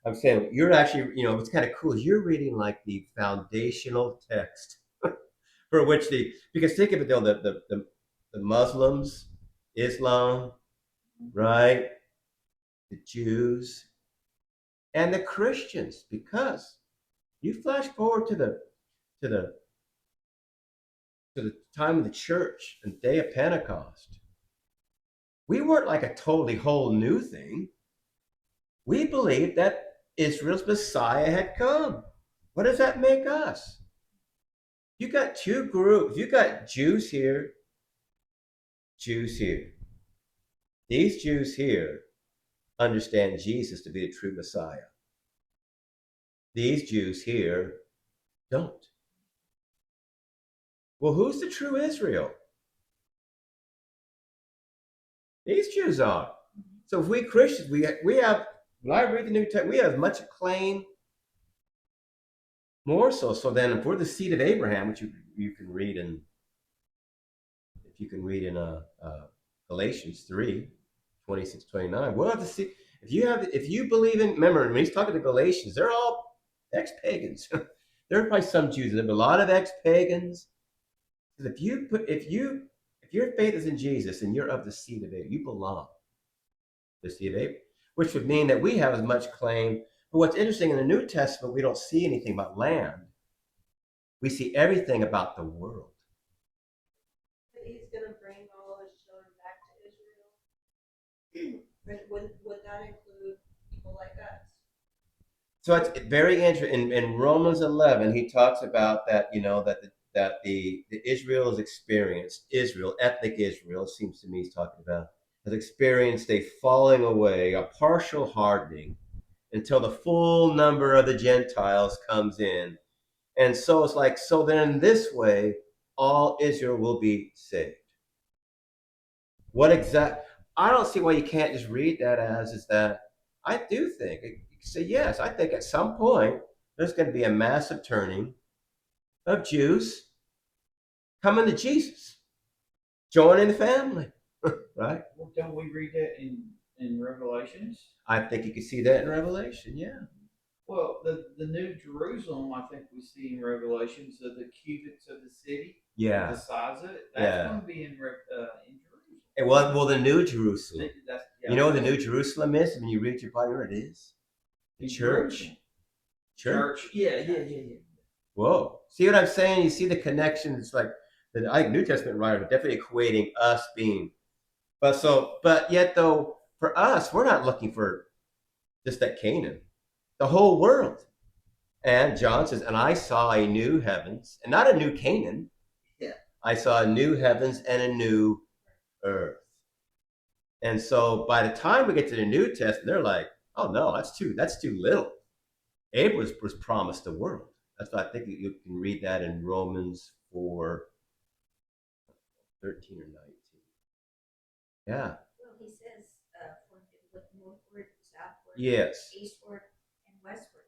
I'm saying you're actually, what's kind of cool is you're reading like the foundational text for which because think of it though, the Muslims, Islam, right? The Jews and the Christians, because you flash forward to the to the time of the church and day of Pentecost. We weren't like a totally whole new thing. We believed that Israel's Messiah had come. What does that make us? You got two groups. You got Jews here, Jews here. These Jews here understand Jesus to be the true Messiah. These Jews here don't. Well, who's the true Israel? These Jews are. So if we Christians, we have, when I read the New Testament, we have as much claim, more so. So then if we're the seed of Abraham, which you can read in, if you can read in Galatians 3, 26, 29, we'll have to see. If you believe in, remember, when he's talking to Galatians, they're all ex-pagans. There are probably some Jews, there are a lot of ex-pagans. Because if your faith is in Jesus and you're of the seed of Abraham, you belong to the seed of Abraham, which would mean that we have as much claim. But what's interesting in the New Testament, we don't see anything about land. We see everything about the world. But he's gonna bring all his children back to Israel. Would that include people like us? So it's very interesting. In Romans 11, he talks about that, that the Israel has experienced, ethnic Israel, seems to me he's talking about, has experienced a falling away, a partial hardening, until the full number of the Gentiles comes in. And so it's like, so then in this way, all Israel will be saved. I don't see why you can't just read that as is that I do think, you can say, yes, I think at some point there's going to be a massive turning of Jews coming to Jesus, joining the family, right? Well, don't we read that in Revelations? I think you can see that in Revelation, yeah. Well, the New Jerusalem, I think we see in Revelations of the cubits of the city, Yeah. the size of it. That's going to be in Jerusalem. And well, the New Jerusalem. Yeah, you know what the New Jerusalem is? When you read your Bible, it is the church. Jerusalem. Church. Yeah. Whoa. See what I'm saying? You see the connection? It's like I think New Testament writers are definitely equating us being, but yet though, for us, we're not looking for just that Canaan, the whole world. And John says, and I saw a new heavens, and not a new Canaan. Yeah. I saw a new heavens and a new earth. And so by the time we get to the New Testament, they're like, oh no, that's too little. Abraham was promised the world. That's why I think you can read that in Romans 4, 13 or 19. Yeah. Well, he says, for him to look northward, southward, Yes. eastward, and westward.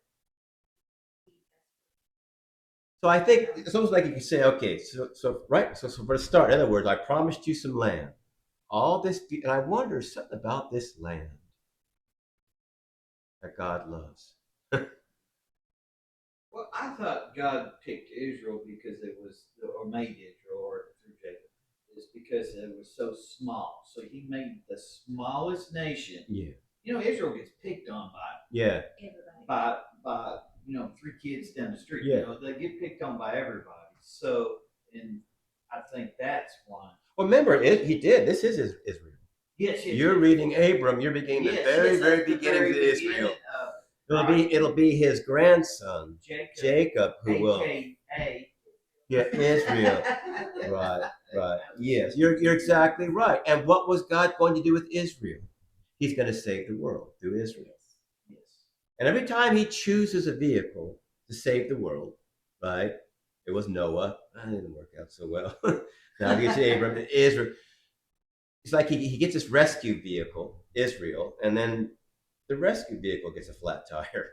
So I think it's almost like you can say, okay, so for a start, in other words, I promised you some land. All this, and I wonder something about this land that God loves. Well, I thought God picked Israel because it was, or made Israel, or through Jacob, is because it was so small. So He made the smallest nation. Yeah. You know, Israel gets picked on Yeah. by three kids down the street. Yeah. You know, they get picked on by everybody. So, and I think that's why. Well, remember, he did. This is Israel. Yes, You're reading Abram. You're beginning the very, very beginnings of Israel. It'll be his grandson, Jacob, who will. AKA. Yeah, Israel. Right. Yes, you're exactly right. And what was God going to do with Israel? He's going to save the world through Israel. Yes. And every time he chooses a vehicle to save the world, right? It was Noah. That didn't work out so well. Now he gets Abram, Israel. It's like he gets this rescue vehicle, Israel, and then the rescue vehicle gets a flat tire.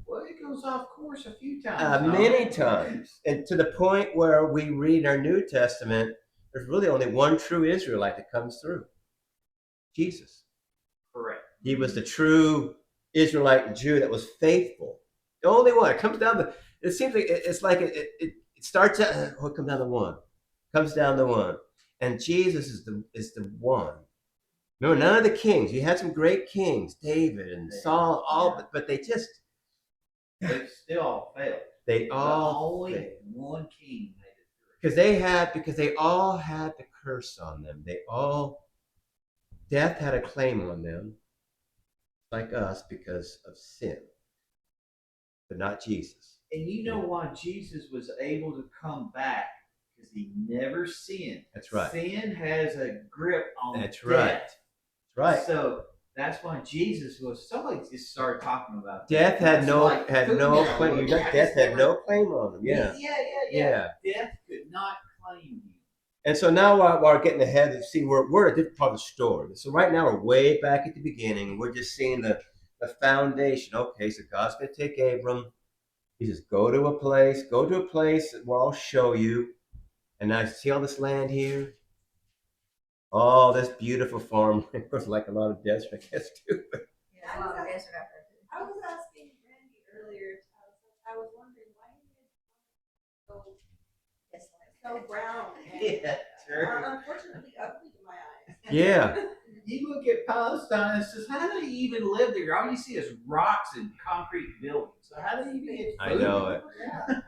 Well, it goes off course a few times. Many times. And to the point where we read in our New Testament, there's really only one true Israelite that comes through. Jesus. Correct. He was the true Israelite Jew that was faithful. The only one. It comes down to, it seems like it's like it starts at, it comes down to one. Comes down to one. And Jesus is the one. Remember, none of the kings. You had some great kings, David and Saul, but they still all failed. They all only one king made it through. Because they all had the curse on them. Death had a claim on them, like us, because of sin. But not Jesus. And you know why Jesus was able to come back? Because he never sinned. That's right. Sin has a grip on That's death. Right. That's right. So that's why Jesus was. Somebody just started talking about death. Had no claim. Death had no claim on him. Yeah. Death could not claim him. And so now while we're getting ahead, see we're at a different part of the story. So right now we're way back at the beginning, and we're just seeing the foundation. Okay, so God's going to take Abram. He says, go to a place where I'll show you. And now see all this land here? Oh, this beautiful farm. It was like a lot of desert, I guess, too. Yeah, a lot of desert out there too. I was asking Randy earlier, I was wondering why he is so brown and unfortunately ugly to my eyes. Yeah. You look at Palestine and says, how do they even live there? All you see is rocks and concrete buildings. So how do they even get food? I know it.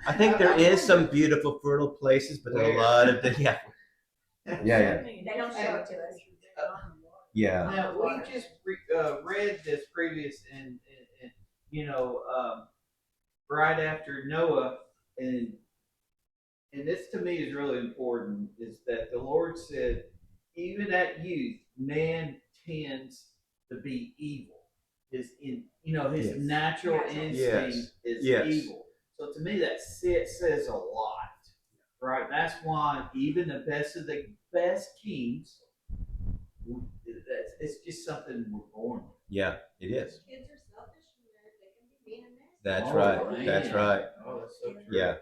I think there is some beautiful, fertile places, but there are a lot of yeah. They don't show it to us. Yeah. Now we just read this previous and right after Noah, and this to me is really important, is that the Lord said, even at youth, man tends to be evil. His natural instinct is evil. So to me, that says a lot, right? That's why even the best of the best kings, it's just something we're born with. Yeah, it is. Kids are selfish and they can be mean and nasty. That's right. Man. That's right. Oh, that's so true. Yeah.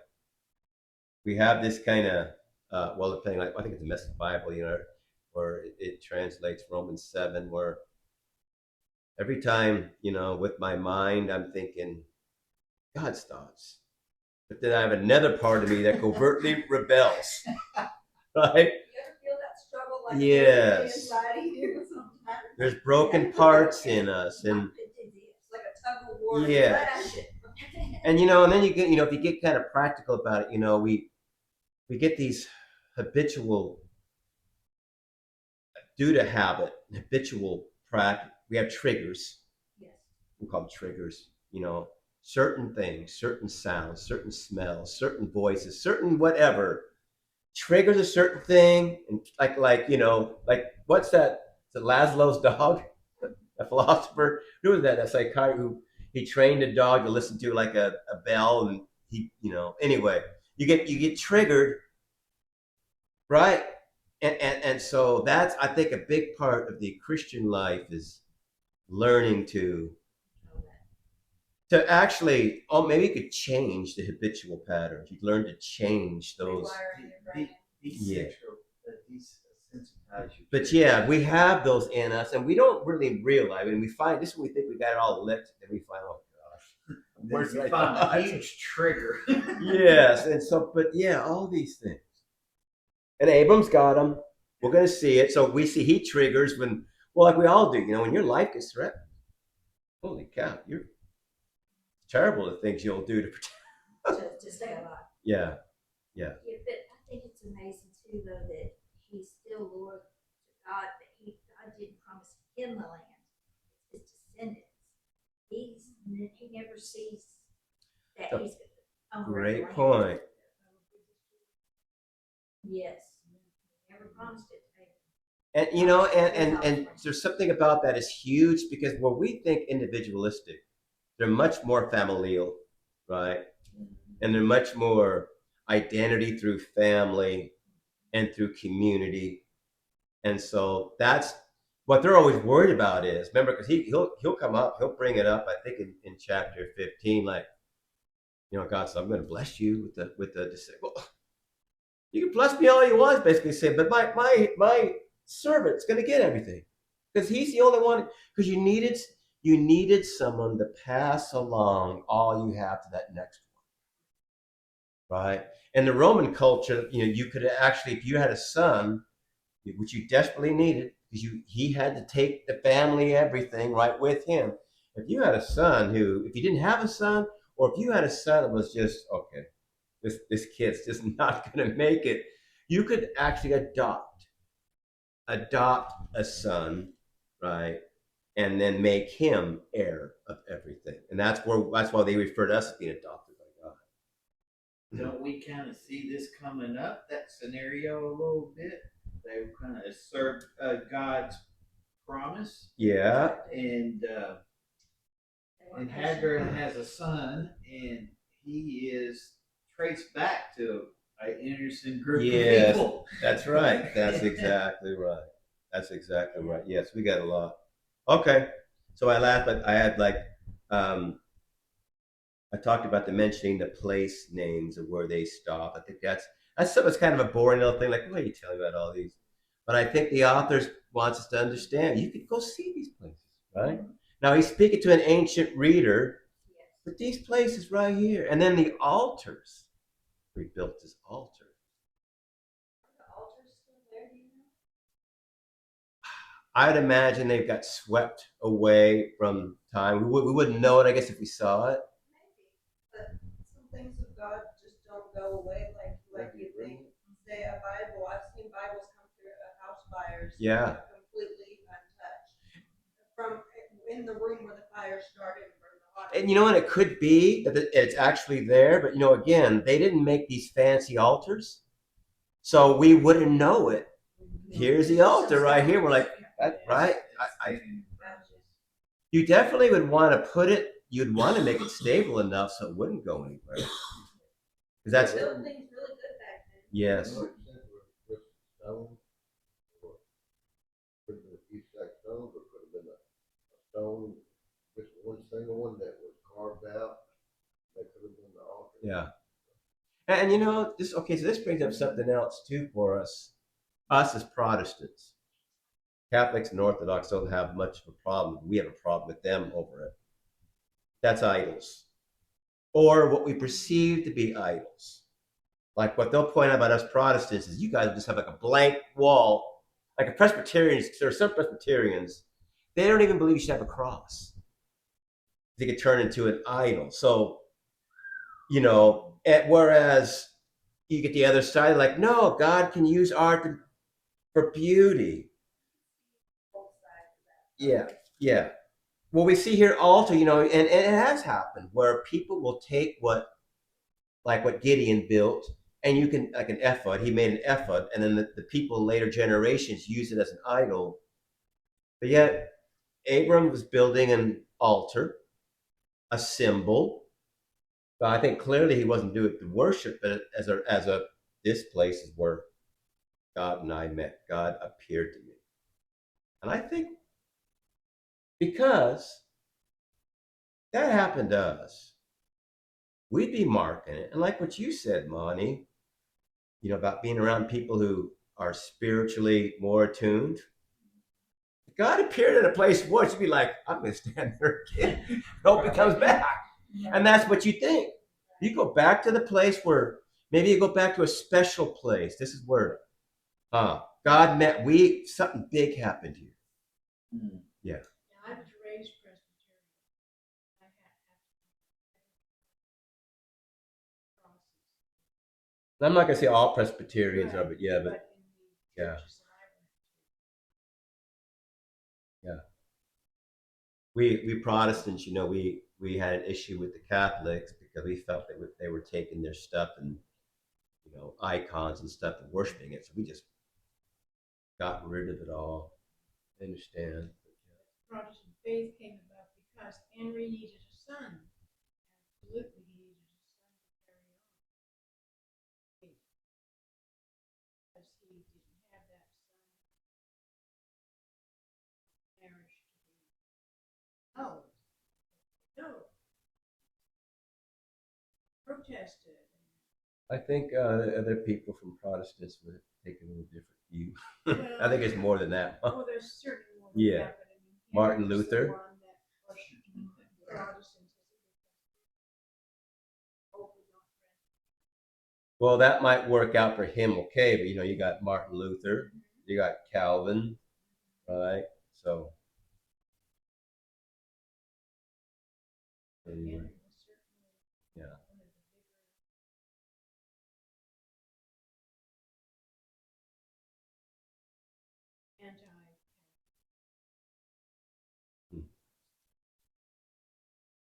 We have this kind of depending, like I think it's the Message Bible, where it translates Romans 7, where every time, with my mind, I'm thinking God's thoughts. But then I have another part of me that covertly rebels. Right? You ever feel that struggle like Yes. inside of you sometimes? There's broken parts in us, and It's like a tug of war. Yes. and and then you get, if you get kind of practical about it, we get these habitual due to habit, habitual practice. We have triggers. Yes. We call them triggers. Certain things, certain sounds, certain smells, certain voices, certain whatever triggers a certain thing, and like what's that? Is it Laszlo's dog? A philosopher? Who was that? That psychiatrist who he trained a dog to listen to like a bell, and he, anyway, you get triggered, right? And so that's, I think, a big part of the Christian life is learning to to actually, oh, maybe you could change the habitual patterns. You learn to change those. Rewiring your brain. Yeah. Desensitize you. But yeah, we have those in us, and we don't really realize. I mean, we find this when we think we got it all licked, and we find, oh gosh, where's You my find a thoughts? huge trigger. Yes, and so, but yeah, all these things. And Abram's got them. We're going to see it. So we see he triggers when, well, like we all do, you know, when your life gets threatened. Holy cow, you're terrible the things you'll do to protect. To stay alive. Yeah. Yeah, but I think it's amazing too, though, that he's still loyal to God, but God didn't promise him the land, it's his descendants. He never sees that Oh, he's on the Great land. point. Yes, he never promised it to him. And you know, and there's something about that is huge because when we think individualistic, they're much more familial, right? And they're much more identity through family and through community. And so that's what they're always worried about is, remember, because he'll come up, he'll bring it up, I think in chapter 15, like, you know, God says, I'm going to bless you with the well, you can bless me all you want, basically saying, but my servant's going to get everything because he's the only one. Because you needed someone to pass along all you have to that next one, right? In the Roman culture, you know, you could actually, if you had a son, which you desperately needed, because he had to take the family everything right with him. If you had a son if you didn't have a son, or if you had a son that was just okay, this kid's just not going to make it, you could actually adopt a son, right, and then make him heir of everything. And that's why they refer to us as being adopted by God. Don't we kind of see this coming up, that scenario a little bit? They kind of assert God's promise. Yeah. And Hagar has a son, and he is traced back to an innocent group of people. That's right. That's exactly right. That's exactly right. Yes, we got a lot. Okay. So I laughed, but I had like, I talked about the mentioning the place names of where they stop. I think that's something that's kind of a boring little thing. Like, what are you telling me about all these? But I think the author wants us to understand you can go see these places, right? Now he's speaking to an ancient reader, but these places right here, and then the altars. We built this altar. The altar's still there, do you know? I'd imagine they've got swept away from time. We wouldn't know it, I guess, if we saw it. Maybe, but some things of God just don't go away like you think. Say a Bible, I've seen Bibles come through house fires. Yeah. Completely untouched. From in the room where the fire started. And you know what? It could be that it's actually there, but you know, again, they didn't make these fancy altars, so we wouldn't know it. Here's the altar right here. We're like, right? You definitely would want to put it. You'd want to make it stable enough so it wouldn't go anywhere. Because that's built things really good back then. Yes. Stone, or could have been a stone, just one single one that was carved out. That could have been the altar. Yeah. And you know, this okay, so this brings up something else too for us as Protestants. Catholics and Orthodox don't have much of a problem. We have a problem with them over it. That's idols. Or what we perceive to be idols. Like what they'll point out about us Protestants is you guys just have like a blank wall. Like a Presbyterians, there are some Presbyterians, they don't even believe you should have a cross. They could turn into an idol. So, you know, whereas you get the other side, like, no, God can use art for beauty. Yeah, yeah. Well, we see here altar, you know, and it has happened where people will take what Gideon built, and you can, like an ephod, he made an ephod, and then the people in later generations use it as an idol. But yet, Abram was building an altar, a symbol. But I think clearly he wasn't doing it to worship, but as a this place is where God and I met. God appeared to me. And I think because that happened to us, we'd be marking it. And like what you said, Monty, about being around people who are spiritually more attuned. God appeared in a place once, you'd be like, I'm going to stand there again. Hope he comes back. And that's what you think. You go back to the place where maybe you go back to a special place. This is where God met. Something big happened here. Yeah. Now, I was raised Presbyterian. I had crosses. I'm not going to say all Presbyterians are, but yeah, but in the yeah. churches that I went yeah. We Protestants, we had an issue with the Catholics because we felt that they were taking their stuff and icons and stuff and worshiping it. So we just got rid of it all. I understand. Protestant faith came about because Henry needed a son. Absolutely, he needed a son to carry on. Because he didn't have that son, marriage to be. Oh, no. Protested. I think other people from Protestants would take a little different view. I think it's more than that. Oh, there's certainly more than Yeah. that. But I mean, Martin Henry was the Luther. one that pushed Protestantism. Well, that might work out for him, okay, but you got Martin Luther, you got Calvin, right? So anyway, yeah.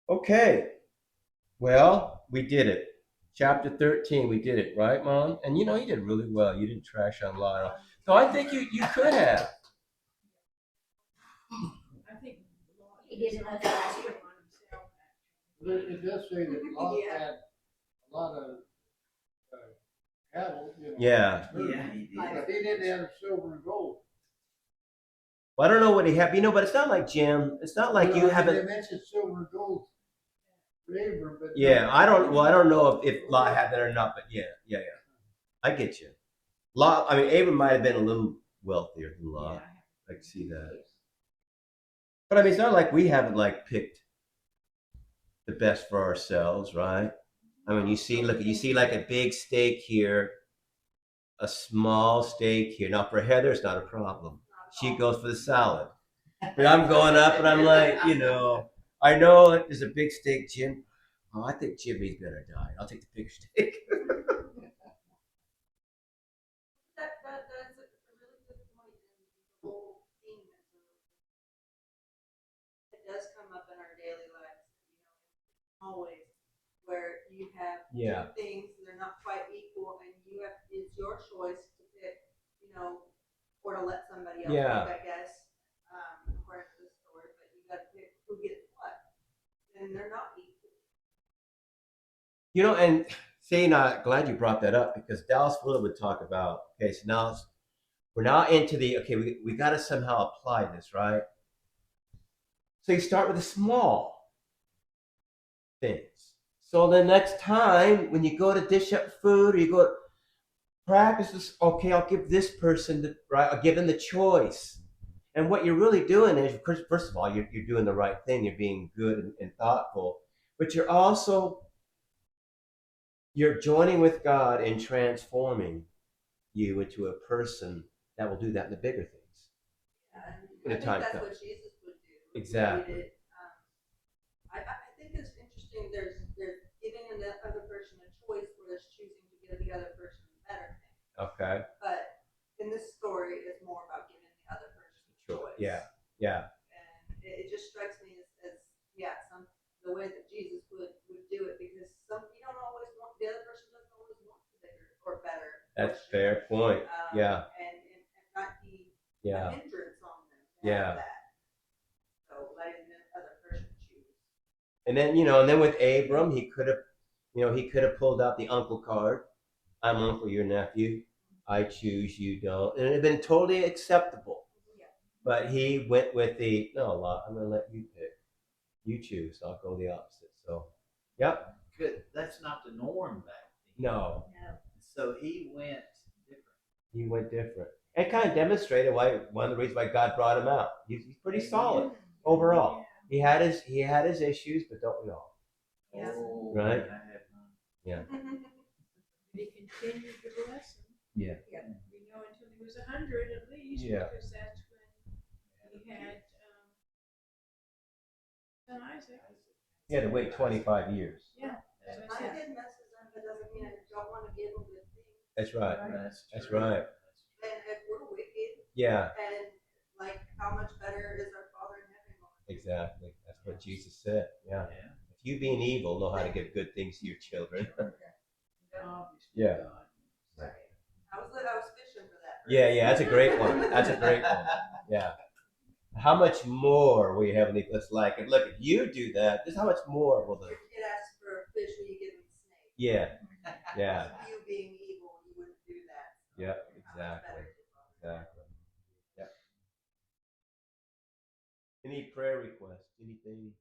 Okay. Well, we did it. Chapter 13, we did it, right, Mom? And you did really well. You didn't trash on Lyle. So I think you could have. I think He did enough last year. on himself. But it does say that Lot Yeah. had a lot of cattle. Yeah. Yeah, he did. But he didn't have silver and gold. Well, I don't know what he had, but it's not like Jim. It's not like you They haven't. mentioned silver and gold for Abram, but Yeah, I don't know if Lot had that or not, but yeah. I get you. Lot, I mean, Abram might have been a little wealthier than Lot. I can see that. But I mean, it's not like we haven't picked the best for ourselves, right? I mean, you see like a big steak here, a small steak here. Now for Heather, it's not a problem. She goes for the salad. But I'm going up and I'm like, I know there's a big steak, Jim. Oh, I think Jimmy's better die. I'll take the big steak. That's a really good point. And the whole theme it does come up in our daily lives, always, where you have Yeah. two things that are not quite equal, and it's your choice to pick, or to let somebody else Yeah. pick, I guess, according to the story. But you got to pick who gets what, and they're not equal. And seeing, glad you brought that up because Dallas Willard would talk about, okay, so now we're now into we got to somehow apply this, right? So you start with the small things. So the next time when you go to dish up food or you go practice this, okay, I'll give this person I'll give them the choice. And what you're really doing is, first of all, you're doing the right thing. You're being good and thoughtful, but you're joining with God in transforming you into a person that will do that in the bigger things. I think that's what Jesus would do. Exactly. I think it's interesting. There's giving the other person a choice, or there's choosing to give the other person a better thing. Okay. But in this story, it's more about giving the other person a choice. Yeah. And it just strikes me as the way that Jesus would do it, because you don't always want the other person doesn't always want the bigger or better. That's a fair point. Yeah. And not be Yeah. a hindrance on them. Yeah. That. So letting the other person choose. And then with Abram, he could have pulled out the uncle card. I'm uncle, your nephew. I choose, you don't. And it had been totally acceptable. Yeah. But he went with I'm going to let you pick. You choose. I'll go the opposite. So, yep. Good. That's not the norm back then. No, No. So he went different. he went different. It kind of demonstrated why one of the reasons why God brought him out. He's pretty solid overall. He had his issues, but don't we all? Yeah. Oh, Right? I have none. Yeah. He continued to bless him. Yeah. We know until he was 100 at least, Yeah. because that's when he had son Isaac. He had to wait 25 years. Yeah. As I My said, kid messes up, it doesn't mean I don't want to give them good things. That's right. That's right. And if we're wicked, Yeah. and like, how much better is our Father in heaven going? Exactly. That's what Jesus said. Yeah. Yeah. If you being evil know how to give good things to your children. obviously, Yeah. God. I was fishing for that. Yeah, yeah, that's a great one. That's a great one. Yeah. How much more will your heavenly Father like? And look, if you do that, just how much more will the Your kid asks for a fish, will you give him a snake? yeah, yeah, You being evil, you wouldn't do that. yeah, How much exactly, better is your Father? exactly. Yep. Any prayer requests? Anything?